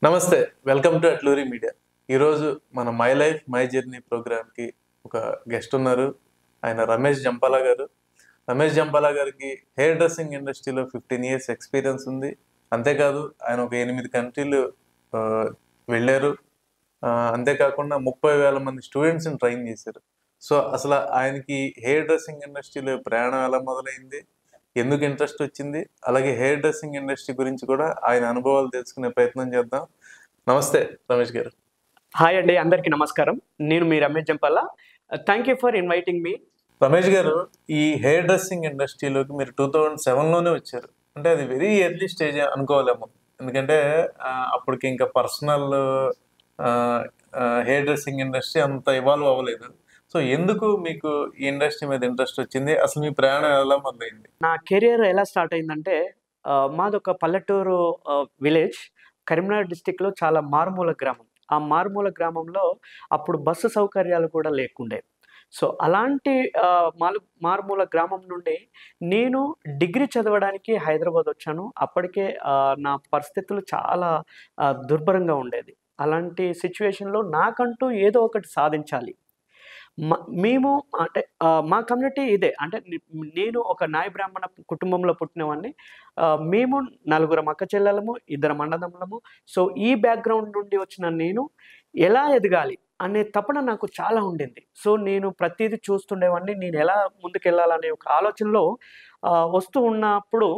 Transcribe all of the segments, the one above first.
నమస్తే. Welcome to Atluri media. ఈరోజు మన మై లైఫ్ మై జర్నీ ప్రోగ్రామ్‌కి ఒక గెస్ట్ ఉన్నారు. ఆయన రమేష్ జంపాల గారు. రమేష్ జంపాల గారికి హెయిర్ డ్రెస్సింగ్ ఇండస్ట్రీలో 15 ఇయర్స్ ఎక్స్‌పీరియన్స్ ఉంది. అంతేకాదు ఆయన ఒక 8 కంట్రీలు వెళ్ళారు. అంతేకాకుండా 30,000 మంది స్టూడెంట్స్‌ని ట్రైన్ చేశారు. సో, అసల ఆయనకి హెయిర్ డ్రెస్సింగ్ ఇండస్ట్రీలో ప్రయాణం ఎలా మొదలైంది? ఎందుకు ఇంట్రెస్ట్ వచ్చింది? అలాగే హెయిర్ డ్రెస్సింగ్ ఇండస్ట్రీ గురించి కూడా ఆయన అనుభవాలు తెలుసుకునే ప్రయత్నం చేద్దాం. నమస్తే రమేష్ గారు. హాయ్ అండి, అందరికీ నమస్కారం. నేను మీ Ramesh Jampala. Thank you for inviting me. Ramesh garu, ఈ హెయిర్ డ్రెస్సింగ్ ఇండస్ట్రీలోకి మీరు 2007లోనే వచ్చారు. అంటే అది వెరీ ఎర్లీ స్టేజ్ అనుకోవాలేమో. ఎందుకంటే అప్పటికి ఇంకా పర్సనల్ హెయిర్ డ్రెస్సింగ్ ఇండస్ట్రీ అంత ఇవాల్వ్ అవ్వలేదు. సో, ఎందుకు మీకు ఈ ఇండస్ట్రీ మీద ఇంట్రెస్ట్ వచ్చింది? అసలు మీ ప్రయాణం ఎలా మొదలైంది? నా కెరియర్ ఎలా స్టార్ట్ అయిందంటే, మాదొక పల్లెటూరు విలేజ్. కరీంనగర్ డిస్ట్రిక్ట్‌లో చాలా మారుమూల గ్రామం. ఆ మారుమూల గ్రామంలో అప్పుడు బస్సు సౌకర్యాలు కూడా లేకుండే. సో, అలాంటి మారుమూల గ్రామం నుండి నేను డిగ్రీ చదవడానికి హైదరాబాద్ వచ్చాను. అప్పటికే నా పరిస్థితులు చాలా దుర్భరంగా ఉండేది. అలాంటి సిట్యుయేషన్‌లో నాకంటూ ఏదో ఒకటి సాధించాలి. మేము అంటే మా కమ్యూనిటీ ఇదే. అంటే నేను ఒక నాయ బ్రాహ్మణ కుటుంబంలో పుట్టినవాడిని. మేము నలుగురం అక్కచెల్లెళ్ళము, ఇద్దరం అన్నదమ్ములము. సో, ఈ బ్యాక్‌గ్రౌండ్ నుండి వచ్చిన నేను ఎలా ఎదగాలి అనే తపన నాకు చాలా ఉండింది. సో, నేను ప్రతీదీ చూస్తుండేవాడిని. నేను ఎలా ముందుకెళ్ళాలనే ఒక ఆలోచనలో వస్తూ ఉన్నప్పుడు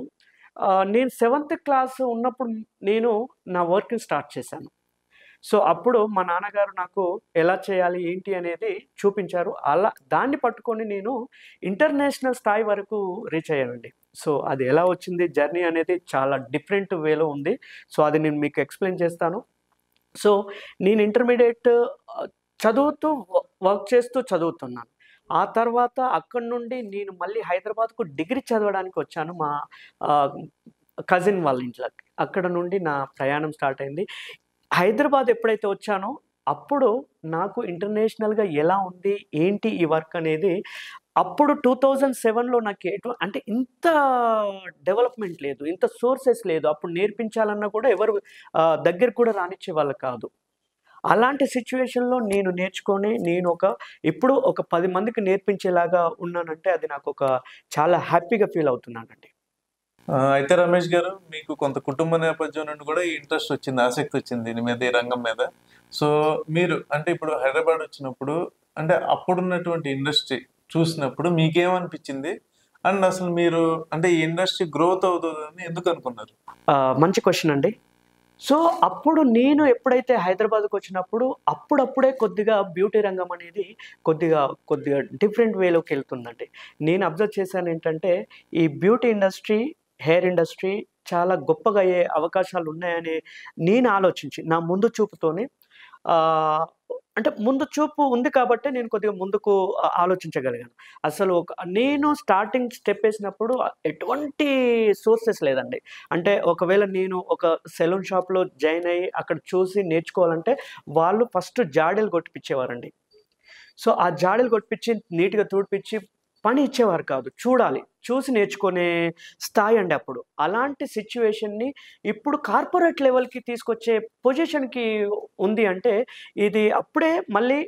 నేను సెవెంత్ క్లాస్ ఉన్నప్పుడు నేను నా వర్క్‌ని స్టార్ట్ చేశాను. సో, అప్పుడు మా నాన్నగారు నాకు ఎలా చేయాలి, ఏంటి అనేది చూపించారు. అలా దాన్ని పట్టుకొని నేను ఇంటర్నేషనల్ స్థాయి వరకు రీచ్ అయ్యానండి. సో, అది ఎలా వచ్చింది జర్నీ అనేది చాలా డిఫరెంట్ వేలో ఉంది. సో, అది నేను మీకు ఎక్స్‌ప్లెయిన్ చేస్తాను. సో, నేను ఇంటర్మీడియేట్ చదువుతూ వర్క్ చేస్తూ చదువుతున్నాను. ఆ తర్వాత అక్కడి నుండి నేను మళ్ళీ హైదరాబాద్‌కు డిగ్రీ చదవడానికి వచ్చాను మా ఆహ్, కజిన్ వాళ్ళ ఇంట్లోకి. అక్కడ నుండి నా ప్రయాణం స్టార్ట్ అయింది. హైదరాబాద్ ఎప్పుడైతే వచ్చానో, అప్పుడు నాకు ఇంటర్నేషనల్‌గా ఎలా ఉంది, ఏంటి ఈ వర్క్ అనేది అప్పుడు 2007లో నాకు అంటే ఇంత డెవలప్‌మెంట్ లేదు. ఇంత సోర్సెస్ లేదు. అప్పుడు నేర్పించాలన్నా కూడా ఎవరు దగ్గరికి కూడా రానిచ్చేవాళ్ళు కాదు. అలాంటి సిట్యుయేషన్‌లో నేను నేర్చుకొని ఇప్పుడు ఒక 10 మందికి నేర్పించేలాగా ఉన్నానంటే అది నాకొక చాలా హ్యాపీగా ఫీల్ అవుతున్నానండి. అయితే రమేష్ గారు, మీకు కొంత కుటుంబ నేపథ్యం నుండి కూడా ఈ ఇంట్రెస్ట్ వచ్చింది, ఆసక్తి వచ్చింది దీని మీద, ఈ రంగం మీద. సో, మీరు అంటే ఇప్పుడు హైదరాబాద్ వచ్చినప్పుడు అంటే అప్పుడున్నటువంటి ఇండస్ట్రీ చూసినప్పుడు మీకేమనిపించింది? అండ్ అసలు మీరు అంటే ఈ ఇండస్ట్రీ గ్రోత్ అవుతదని ఎందుకు అనుకున్నారు? మంచి క్వెషన్ అండి. సో, అప్పుడు నేను ఎప్పుడైతే హైదరాబాద్‌కొచ్చినప్పుడు అప్పుడప్పుడే కొద్దిగా బ్యూటీ రంగం అనేది కొద్దిగా డిఫరెంట్ వేలోకెళ్తుందండి. నేను అబ్జర్వ్ చేశానేంటంటే, ఈ బ్యూటీ ఇండస్ట్రీ, హెయిర్ ఇండస్ట్రీ చాలా గొప్పగా అయ్యే అవకాశాలున్నాయని నేను ఆలోచించి, నా ముందు చూపుతోని ఆహ్, అంటే ముందు చూపు ఉంది కాబట్టే నేను కొద్దిగా ముందుకు ఆలోచించగలిగాను. నేను స్టార్టింగ్ స్టెప్ ఏసినప్పుడు ఎటువంటి సోర్సెస్ లేదండి. అంటే ఒకవేళ నేను ఒక సెలూన్ షాప్‌లో జాయిన్ అయ్యి అక్కడ చూసి నేర్చుకోవాలంటే వాళ్ళు ఫస్ట్ జాడీలు కొట్టిపిచ్చేవారండి. సో, ఆ జాడీలు కొట్టిపిచ్చి నీట్‌గా తుడిపిచ్చి పని ఇచ్చేవారు కాదు. చూడాలి. చూసి నేర్చుకునే స్థాయి అండి అప్పుడు. అలాంటి సిట్యుయేషన్‌ని ఇప్పుడు కార్పొరేట్ లెవెల్‌కి తీసుకొచ్చే పొజిషన్‌కి ఉంది అంటే ఇది అప్పుడే మళ్ళీ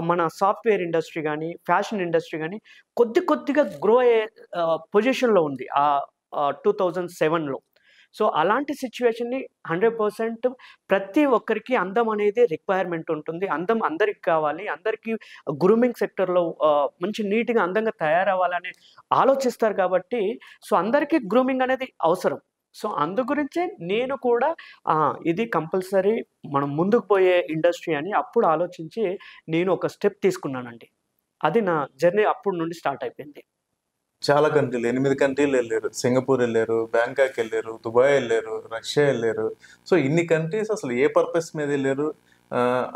మన సాఫ్ట్‌వేర్ ఇండస్ట్రీ గాని, ఫ్యాషన్ ఇండస్ట్రీ గాని కొద్దిగా గ్రో అయ్యే పొజిషన్‌లో ఉంది. 2007లో. సో, అలాంటి సిట్యుయేషన్‌ని 100% ప్రతి ఒక్కరికి అందం అనేది రిక్వైర్మెంట్ ఉంటుంది. అందం అందరికి కావాలి. అందరికీ గ్రూమింగ్ సెక్టర్‌లో మంచి నీట్‌గా అందంగా తయారవ్వాలని ఆలోచిస్తారు కాబట్టి, సో, అందరికీ గ్రూమింగ్ అనేది అవసరం. సో, అందు గురించే నేను కూడా ఇది కంపల్సరీ మనం ముందుకు పోయే ఇండస్ట్రీ అని అప్పుడు ఆలోచించి నేను ఒక స్టెప్ తీసుకున్నానండి. అది నా జర్నీ అప్పుడు నుండి స్టార్ట్ అయిపోయింది. చాలా కంట్రీలు, 8 కంట్రీలు ఎళ్లారు. సింగపూర్ ఎళ్లారు, బ్యాంకాక్ ఎళ్లారు, దుబాయ్ ఎళ్లారు, రష్యా ఎళ్లారు. సో, ఇన్ని కంట్రీస్ అసలు ఏ పర్పస్ మీద ఎళ్లారు?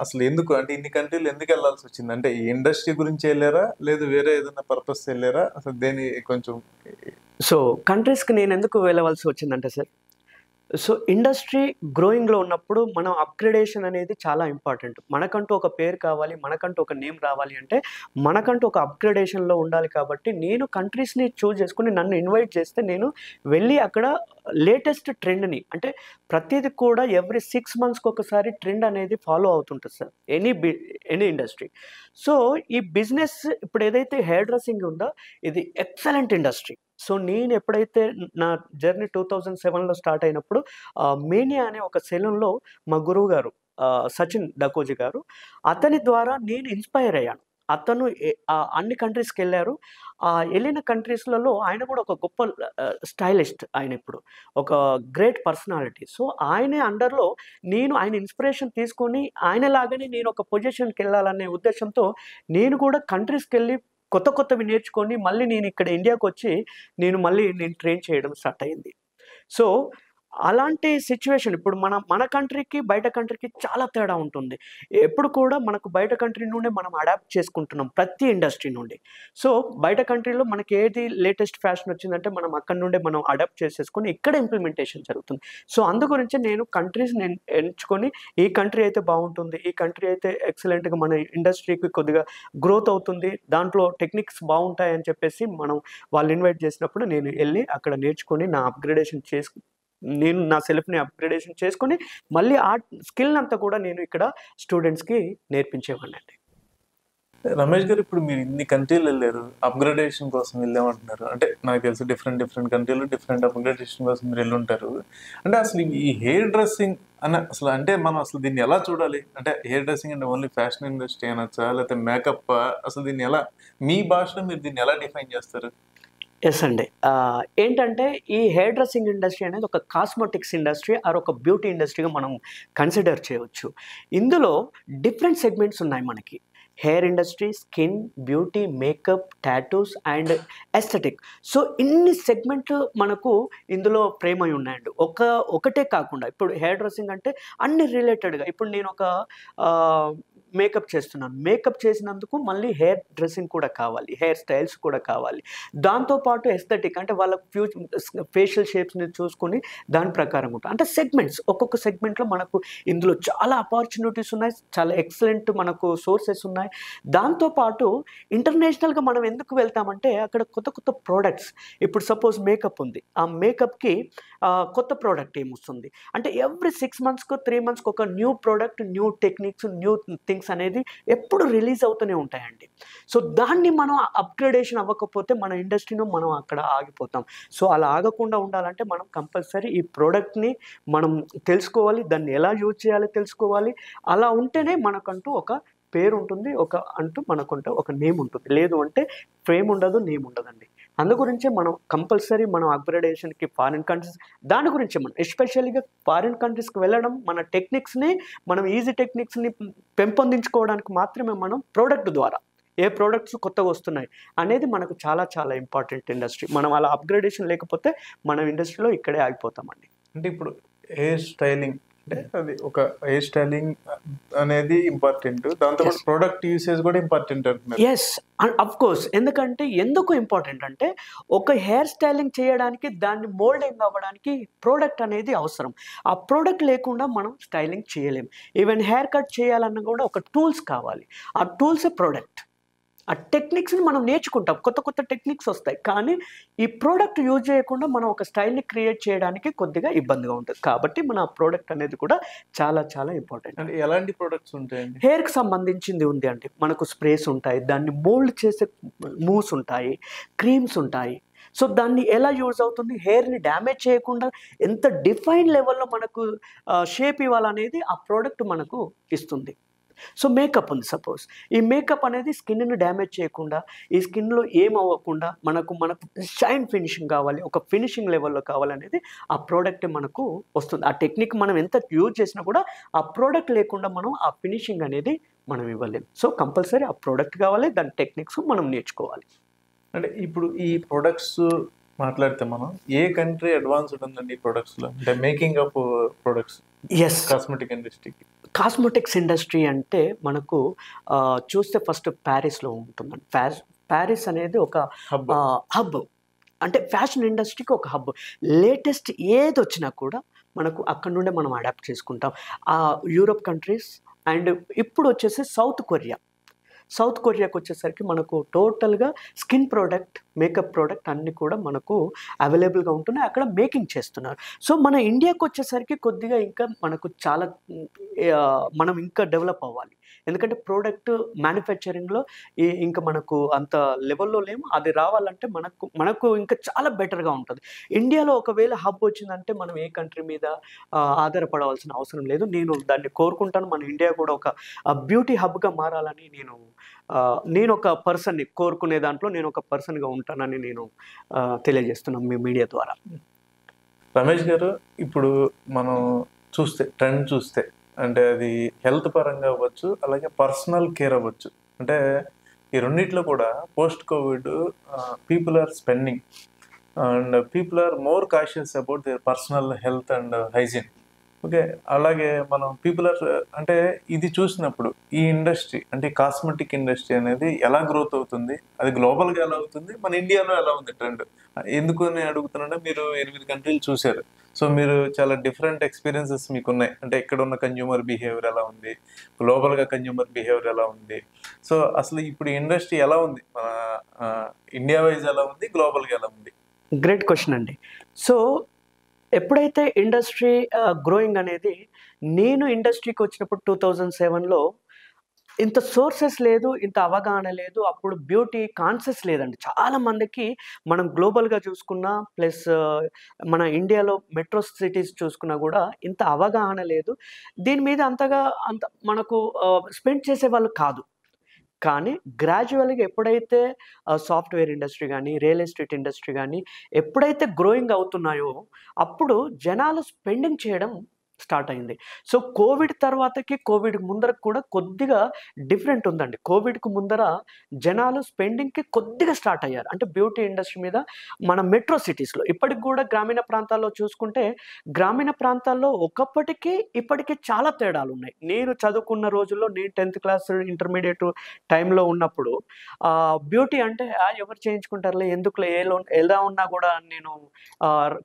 అసలు ఎందుకు అంటే ఇన్ని కంట్రీలు ఎందుకెళ్ళాల్సొచ్చింది? అంటే ఈ ఇండస్ట్రీ గురించి ఎళ్లారా? లేదు వేరే ఏదైనా పర్పస్ ఎళ్లారా? అసలు కొంచెం సో, కంట్రీస్‌కి నేనెందుకు వెళ్ళవలసి వచ్చిందంటే సార్, సో ఇండస్ట్రీ గ్రోయింగ్లో ఉన్నప్పుడు మనం అప్గ్రేడేషన్ అనేది చాలా ఇంపార్టెంట్. మనకంటూ ఒక పేరు కావాలి, మనకంటూ ఒక నేమ్ రావాలి అంటే మనకంటూ ఒక అప్గ్రేడేషన్లో ఉండాలి. కాబట్టి నేను కంట్రీస్ని చూస్ చేసుకుని నన్ను ఇన్వైట్ చేస్తే నేను వెళ్ళి అక్కడ లేటెస్ట్ ట్రెండ్ని, అంటే ప్రతిదీ కూడా ఎవ్రీ 6 మంత్స్కి ఒకసారి ట్రెండ్ అనేది ఫాలో అవుతుంటుంది సార్, ఎనీ ఇండస్ట్రీ. సో ఈ బిజినెస్ ఇప్పుడు ఏదైతే హెయిర్ డ్రెస్సింగ్ ఉందో ఇది ఎక్సలెంట్ ఇండస్ట్రీ. సో నేను ఎప్పుడైతే నా జర్నీ 2007లో స్టార్ట్ అయినప్పుడు మేనియా అనే ఒక సెలూన్లో మా గురువు గారు సచిన్ డకోజీ గారు, అతని ద్వారా నేను ఇన్స్పైర్ అయ్యాను. అతను అన్ని కంట్రీస్కి వెళ్ళారు. వెళ్ళిన కంట్రీస్లలో ఆయన కూడా ఒక గొప్ప స్టైలిస్ట్. ఆయన ఇప్పుడు ఒక గ్రేట్ పర్సనాలిటీ. సో ఆయన అండర్లో నేను ఆయన ఇన్స్పిరేషన్ తీసుకొని ఆయనలాగానే నేను ఒక పొజిషన్కి వెళ్ళాలనే ఉద్దేశంతో నేను కూడా కంట్రీస్కి వెళ్ళి కొత్తవి నేర్చుకొని మళ్ళీ నేను ఇక్కడ ఇండియాకి వచ్చి నేను ట్రైన్ చేయడం స్టార్ట్ అయింది. సో అలాంటి సిచ్యువేషన్ ఇప్పుడు మన కంట్రీకి బయట కంట్రీకి చాలా తేడా ఉంటుంది. ఎప్పుడు కూడా మనకు బయట కంట్రీ నుండే మనం అడాప్ట్ చేసుకుంటున్నాం ప్రతి ఇండస్ట్రీ నుండి. సో బయట కంట్రీలో మనకి ఏది లేటెస్ట్ ఫ్యాషన్ వచ్చిందంటే మనం అక్కడి నుండే మనం అడాప్ట్ చేసేసుకొని ఇక్కడ ఇంప్లిమెంటేషన్ జరుగుతుంది. సో అందు గురించి నేను కంట్రీస్ని ఎంచుకొని ఈ కంట్రీ అయితే బాగుంటుంది, ఈ కంట్రీ అయితే ఎక్సలెంట్గా మన ఇండస్ట్రీకి కొద్దిగా గ్రోత్ అవుతుంది, దాంట్లో టెక్నిక్స్ బాగుంటాయి అని చెప్పేసి వాళ్ళు ఇన్వైట్ చేసినప్పుడు నేను వెళ్ళి అక్కడ నేర్చుకొని నేను నా సెల్ఫ్ని అప్గ్రేడేషన్ చేసుకొని మళ్ళీ ఆ స్కిల్ అంతా కూడా నేను ఇక్కడ స్టూడెంట్స్కి నేర్పించేవాడిని అండి. రమేష్ గారు, ఇప్పుడు మీరు ఇన్ని కంట్రీలు వెళ్ళారు, అప్గ్రేడేషన్ కోసం వెళ్ళామంటున్నారు. అంటే నాకు తెలిసి డిఫరెంట్ కంట్రీలు డిఫరెంట్ అప్గ్రేడేషన్ కోసం మీరు వెళ్ళుంటారు. అంటే అసలు ఈ హెయిర్ డ్రెస్సింగ్ అసలు అంటే మనం అసలు దీన్ని ఎలా చూడాలి? అంటే హెయిర్ డ్రెస్సింగ్ అంటే ఓన్లీ ఫ్యాషన్ ఇండస్ట్రీ అనొచ్చా, లేకపోతే మేకప్? అసలు దీన్ని ఎలా, మీ భాషలో మీరు దీన్ని ఎలా డిఫైన్ చేస్తారు? ఎస్ అండి. ఏంటంటే ఈ హెయిర్ డ్రెస్సింగ్ ఇండస్ట్రీ అనేది ఒక కాస్మెటిక్స్ ఇండస్ట్రీ ఆర్ ఒక బ్యూటీ ఇండస్ట్రీగా మనం కన్సిడర్ చేయవచ్చు. ఇందులో డిఫరెంట్ సెగ్మెంట్స్ ఉన్నాయి మనకి. Hair industry, skin, beauty, makeup, tattoos and aesthetic. So ఇన్ని సెగ్మెంట్లు మనకు ఇందులో ప్రేమై ఉన్నాయండి. ఒకటే కాకుండా ఇప్పుడు హెయిర్ డ్రెస్సింగ్ అంటే అన్ని రిలేటెడ్గా, ఇప్పుడు నేను ఒక మేకప్ చేస్తున్నాను, మేకప్ చేసినందుకు మళ్ళీ హెయిర్ డ్రెస్సింగ్ కూడా కావాలి, హెయిర్ స్టైల్స్ కూడా కావాలి. దాంతోపాటు ఎస్థెటిక్ అంటే వాళ్ళ ఫేషియల్ షేప్స్ని చూసుకొని దాని ప్రకారం ఉంటుంది. అంటే సెగ్మెంట్స్, ఒక్కొక్క సెగ్మెంట్లో మనకు ఇందులో చాలా ఆపర్చునిటీస్ ఉన్నాయి, చాలా ఎక్సలెంట్ మనకు సోర్సెస్ ఉన్నాయి. దాంతోపాటు ఇంటర్నేషనల్గా మనం ఎందుకు వెళ్తామంటే అక్కడ కొత్త ప్రోడక్ట్స్, ఇప్పుడు సపోజ్ మేకప్ ఉంది, ఆ మేకప్కి కొత్త ప్రోడక్ట్ ఏమొస్తుంది అంటే ఎవ్రీ 6 మంత్స్కు 3 మంత్స్కి ఒక new product, new techniques, new things అనేది ఎప్పుడు రిలీజ్ అవుతూనే ఉంటాయండి. సో దాన్ని మనం అప్గ్రేడేషన్ అవ్వకపోతే మన ఇండస్ట్రీలో మనం అక్కడ ఆగిపోతాం. సో అలా ఆగకుండా ఉండాలంటే మనం కంపల్సరీ ఈ ప్రోడక్ట్ని మనం తెలుసుకోవాలి, దాన్ని ఎలా యూజ్ చేయాలో తెలుసుకోవాలి. అలా ఉంటేనే మనకంటూ ఒక పేరు ఉంటుంది, మనకుంటూ ఒక నేమ్ ఉంటుంది. లేదు అంటే ఫేమ్ ఉండదు, నేమ్ ఉండదండి. అందు గురించే మనం కంపల్సరీ మనం అప్గ్రేడేషన్కి ఫారిన్ కంట్రీస్, దాని గురించి మనం ఎస్పెషల్గా ఫారిన్ కంట్రీస్కి వెళ్ళడం, మన టెక్నిక్స్ని మనం ఈజీ టెక్నిక్స్ని పెంపొందించుకోవడానికి మాత్రమే మనం ప్రోడక్ట్ ద్వారా ఏ ప్రోడక్ట్స్ కొత్తగా వస్తున్నాయి అనేది మనకు చాలా చాలా ఇంపార్టెంట్ ఇండస్ట్రీ. మనం అలా అప్గ్రేడేషన్ లేకపోతే మన ఇండస్ట్రీలో ఇక్కడే ఆగిపోతామండి. అంటే ఇప్పుడు హెయిర్ స్టైలింగ్ అంటే అది ఒక హెయిర్ స్టైలింగ్ అనేది ఇంపార్టెంట్, దాంతోపాటు ప్రోడక్ట్ యూసేజ్ కూడా ఇంపార్టెంట్ అంటున్నారు. Yes, of course. ఎందుకు ఇంపార్టెంట్ అంటే ఒక హెయిర్ స్టైలింగ్ చేయడానికి, దాన్ని మోల్డింగ్ అవ్వడానికి ప్రోడక్ట్ అనేది అవసరం. ఆ ప్రోడక్ట్ లేకుండా మనం స్టైలింగ్ చేయలేం. ఈవెన్ హెయిర్ కట్ చేయాలన్నా కూడా ఒక టూల్స్ కావాలి, ఆ టూల్సే ప్రోడక్ట్. ఆ టెక్నిక్స్ని మనం నేర్చుకుంటాం, కొత్త టెక్నిక్స్ వస్తాయి, కానీ ఈ ప్రోడక్ట్ యూజ్ చేయకుండా మనం ఒక స్టైల్ని క్రియేట్ చేయడానికి కొద్దిగా ఇబ్బందిగా ఉంటుంది. కాబట్టి మన ప్రోడక్ట్ అనేది కూడా చాలా చాలా ఇంపార్టెంట్. అంటే ఎలాంటి ప్రోడక్ట్స్ ఉంటాయండి? హెయిర్కి సంబంధించింది ఉంది అంటే మనకు స్ప్రేస్ ఉంటాయి, దాన్ని మోల్డ్ చేసే మూవ్స్ ఉంటాయి, క్రీమ్స్ ఉంటాయి. సో దాన్ని ఎలా యూజ్ అవుతుంది, హెయిర్ని డ్యామేజ్ చేయకుండా ఎంత డిఫైన్ లెవెల్లో మనకు షేప్ ఇవ్వాలనేది ఆ ప్రోడక్ట్ మనకు ఇస్తుంది. సో మేకప్ ఉంది సపోజ్, ఈ మేకప్ అనేది స్కిన్ని డ్యామేజ్ చేయకుండా, ఈ స్కిన్లో ఏమవ్వకుండా మనకు షైన్ ఫినిషింగ్ కావాలి, ఒక ఫినిషింగ్ లెవెల్లో కావాలనేది ఆ ప్రోడక్ట్ మనకు వస్తుంది. ఆ టెక్నిక్ మనం ఎంత యూజ్ చేసినా కూడా ఆ ప్రోడక్ట్ లేకుండా మనం ఆ ఫినిషింగ్ అనేది మనం ఇవ్వలేం. సో కంపల్సరీ ఆ ప్రోడక్ట్ కావాలి, దాని టెక్నిక్స్ మనం నేర్చుకోవాలి. అంటే ఇప్పుడు ఈ ప్రొడక్ట్స్ మాట్లాడితే మనం ఏ కంట్రీ అడ్వాన్స్డ్ ఉందండి ఈ ప్రొడక్ట్స్లో, అంటే making of products? Yes, cosmetic ఇండస్ట్రీకి. కాస్మెటిక్స్ ఇండస్ట్రీ అంటే మనకు చూస్తే ఫస్ట్ ప్యారిస్లో ఉంటుందండి. ప్యారిస్ అనేది ఒక హబ్, అంటే ఫ్యాషన్ ఇండస్ట్రీకి ఒక హబ్. లేటెస్ట్ ఏది వచ్చినా కూడా మనకు అక్కడ నుండే మనం అడాప్ట్ చేసుకుంటాం. యూరోప్ కంట్రీస్ అండ్ ఇప్పుడు వచ్చేసి సౌత్ కొరియాకి వచ్చేసరికి మనకు టోటల్గా స్కిన్ ప్రోడక్ట్, మేకప్ ప్రోడక్ట్ అన్నీ కూడా మనకు అవైలబుల్గా ఉంటున్నాయి, అక్కడ మేకింగ్ చేస్తున్నారు. సో మన ఇండియాకి వచ్చేసరికి కొద్దిగా ఇంకా మనకు చాలా మనం ఇంకా డెవలప్ అవ్వాలి. ఎందుకంటే ప్రోడక్ట్ మ్యానుఫ్యాక్చరింగ్లో ఇంకా మనకు అంత లెవెల్లో లేము. అది రావాలంటే మనకు ఇంకా చాలా బెటర్గా ఉంటుంది. ఇండియాలో ఒకవేళ హబ్ వచ్చిందంటే మనం ఏ కంట్రీ మీద ఆధారపడవలసిన అవసరం లేదు. నేను దాన్ని కోరుకుంటాను. మన ఇండియా కూడా ఒక బ్యూటీ హబ్గా మారాలని నేను ఒక పర్సన్ని కోరుకునే దాంట్లో నేను ఒక పర్సన్గా ఉంటానని నేను తెలియజేస్తున్నాను మీ మీడియా ద్వారా. రమేష్ గారు, ఇప్పుడు మనం ట్రెండ్ చూస్తే అంటే అది హెల్త్ పరంగా అవ్వచ్చు, అలాగే పర్సనల్ కేర్ అవ్వచ్చు. అంటే ఈ రెండిట్లో కూడా post covid people are spending and people are more cautious about their personal health and hygiene. Okay, అలాగే మనం పీపుల్ ఆర్ అంటే ఇది చూసినప్పుడు ఈ ఇండస్ట్రీ అంటే కాస్మెటిక్ ఇండస్ట్రీ అనేది ఎలా గ్రోత్ అవుతుంది, అది గ్లోబల్గా ఎలా అవుతుంది, మన ఇండియాలో ఎలా ఉంది ట్రెండ్? ఎందుకు అని అడుగుతున్నానంటే మీరు 8 కంట్రీలు చూశారు. సో మీరు చాలా డిఫరెంట్ ఎక్స్పీరియన్సెస్ మీకు ఉన్నాయి. అంటే ఇక్కడ ఉన్న కన్జ్యూమర్ బిహేవియర్ ఎలా ఉంది, గ్లోబల్గా కన్జ్యూమర్ బిహేవియర్ ఎలా ఉంది. సో అసలు ఇప్పుడు ఇండస్ట్రీ ఎలా ఉంది, మన ఇండియా వైజ్ ఎలా ఉంది, గ్లోబల్గా ఎలా ఉంది? గ్రేట్ క్వశ్చన్ అండి. సో ఎప్పుడైతే ఇండస్ట్రీ గ్రోయింగ్ అనేది, నేను ఇండస్ట్రీకి వచ్చినప్పుడు 2007లో ఇంత సోర్సెస్ లేదు, ఇంత అవగాహన లేదు. అప్పుడు బ్యూటీ కాన్షియస్ లేదండి. చాలా మందికి మనం గ్లోబల్‌గా చూసుకున్నా ప్లస్ మన ఇండియాలో మెట్రో సిటీస్ చూసుకున్నా కూడా ఇంత అవగాహన లేదు. దీని మీద అంత మనకు స్పెండ్ చేసేవాళ్ళు కాదు. కానీ గ్రాడ్యువల్‌గా ఎప్పుడైతే సాఫ్ట్‌వేర్ ఇండస్ట్రీ గానీ, రియల్ ఎస్టేట్ ఇండస్ట్రీ గానీ ఎప్పుడైతే గ్రోయింగ్ అవుతున్నాయో, అప్పుడు జనాలు స్పెండింగ్ చేయడం స్టార్ట్ అయింది. సో కోవిడ్ తర్వాతకి, కోవిడ్ ముందరకు కూడా కొద్దిగా డిఫరెంట్ ఉందండి. కోవిడ్‌కు ముందర జనాలు స్పెండింగ్‌కి కొద్దిగా స్టార్ట్ అయ్యారు. అంటే బ్యూటీ ఇండస్ట్రీ మీద మన మెట్రో సిటీస్‌లో. ఇప్పటికి కూడా గ్రామీణ ప్రాంతాల్లో చూసుకుంటే, గ్రామీణ ప్రాంతాల్లో ఒకప్పటికి, ఇప్పటికి చాలా తేడాలున్నాయి. నేను చదువుకున్న రోజుల్లో, నేను 10th క్లాస్ ఇంటర్మీడియేట్ టైంలో ఉన్నప్పుడు బ్యూటీ అంటే ఎవరు చేయించుకుంటారులే, ఎందుకులే, ఎలా ఉన్నా కూడా నేను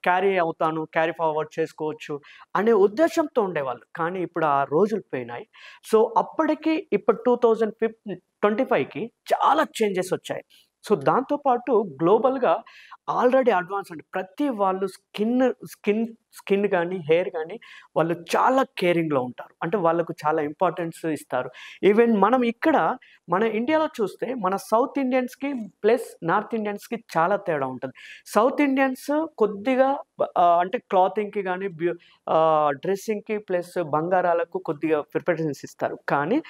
క్యారీ అవుతాను, క్యారీ ఫార్వర్డ్ చేసుకోవచ్చు అనే ఉద్దేశంతో ఉండేవాళ్ళు. కానీ ఇప్పుడు ఆ రోజులు పోయినాయి. సో అప్పటికి ఇప్పుడు 2025కి చాలా చేంజెస్ వచ్చాయి. సో దాంతో పాటు గ్లోబల్‌గా ఆల్రెడీ అడ్వాన్స్ అండి. ప్రతి వాళ్ళు స్కిన్ గానీ, హెయిర్ గానీ వాళ్ళు చాలా కేరింగ్‌లో ఉంటారు. అంటే వాళ్ళకు చాలా ఇంపార్టెన్స్ ఇస్తారు. ఈవెన్ మనం ఇక్కడ మన ఇండియాలో చూస్తే మన సౌత్ ఇండియన్స్‌కి ప్లస్ నార్త్ ఇండియన్స్‌కి చాలా తేడా ఉంటది. సౌత్ ఇండియన్స్ కొద్దిగా అంటే క్లాతింగ్‌కి గానీ, డ్రెస్సింగ్‌కి ప్లస్ బంగారాలకు కొద్దిగా ప్రిఫరెన్స్ ఇస్తారు. కానీ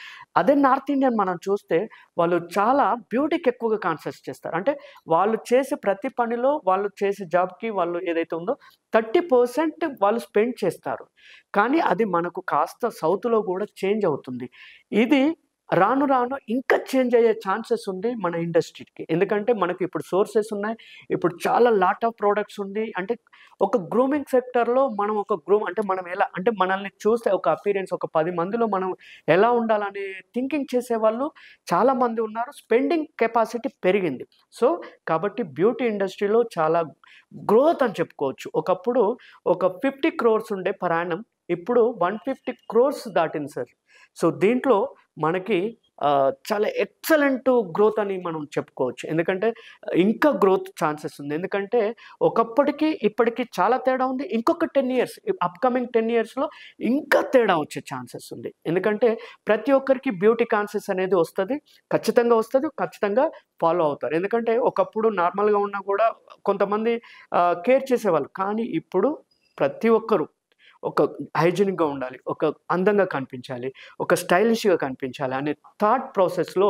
అదే నార్త్ ఇండియన్ మనం చూస్తే వాళ్ళు చాలా బ్యూటీకి ఎక్కువగా కాన్సంట్రేట్ చేస్తారు. అంటే వాళ్ళు చేసే ప్రతి పనిలో, వాళ్ళు చేసే జాబ్‌కి వాళ్ళు ఏదైతే ఉందో 30% వాళ్ళు స్పెండ్ చేస్తారు. కానీ అది మనకు కాస్త సౌత్‌లో గూడా చేంజ్ అవుతుంది. ఇది రాను రాను ఇంకా చేంజ్ అయ్యే ఛాన్సెస్ ఉంది మన ఇండస్ట్రీకి. ఎందుకంటే మనకి ఇప్పుడు సోర్సెస్ ఉన్నాయి. ఇప్పుడు చాలా లాట్ ఆఫ్ ప్రొడక్ట్స్ ఉంది. అంటే ఒక గ్రూమింగ్ సెక్టర్‌లో మనం అంటే మనం ఎలా అంటే మనల్ని చూస్తే ఒక అపియరెన్స్ ఒక 10 మందిలో మనం ఎలా ఉండాలనే థింకింగ్ చేసేవాళ్ళు చాలా మంది ఉన్నారు. స్పెండింగ్ కెపాసిటీ పెరిగింది. సో కాబట్టి బ్యూటీ ఇండస్ట్రీలో చాలా గ్రోత్ అని చెప్పుకోవచ్చు. ఒకప్పుడు ఒక 50 క్రోర్స్ ఉండే పర్ యానమ్, ఇప్పుడు 150 క్రోర్స్ దాటింది సార్. సో దీంట్లో మనకి చాలా ఎక్సలెంట్ గ్రోత్ అని మనం చెప్పుకోవచ్చు. ఎందుకంటే ఇంకా గ్రోత్ ఛాన్సెస్ ఉంది. ఎందుకంటే ఒకప్పటికి, ఇప్పటికి చాలా తేడా ఉంది. ఇంకొక 10 ఇయర్స్, అప్‌కమింగ్ 10 ఇయర్స్‌లో ఇంకా తేడా వచ్చే ఛాన్సెస్ ఉంది. ఎందుకంటే ప్రతి ఒక్కరికి బ్యూటీ కాన్షియస్ అనేది వస్తది. ఖచ్చితంగా వస్తది. ఖచ్చితంగా ఫాలో అవుతారు. ఎందుకంటే ఒకప్పుడు నార్మల్‌గా ఉన్నా కూడా కొంతమంది కేర్ చేసేవాళ్ళు. కానీ ఇప్పుడు ప్రతి ఒక్కరు ఒక హైజీనిక్‌గా ఉండాలి, ఒక అందంగా కనిపించాలి, ఒక స్టైలిష్‌గా కనిపించాలి అనే థాట్ ప్రాసెస్‌లో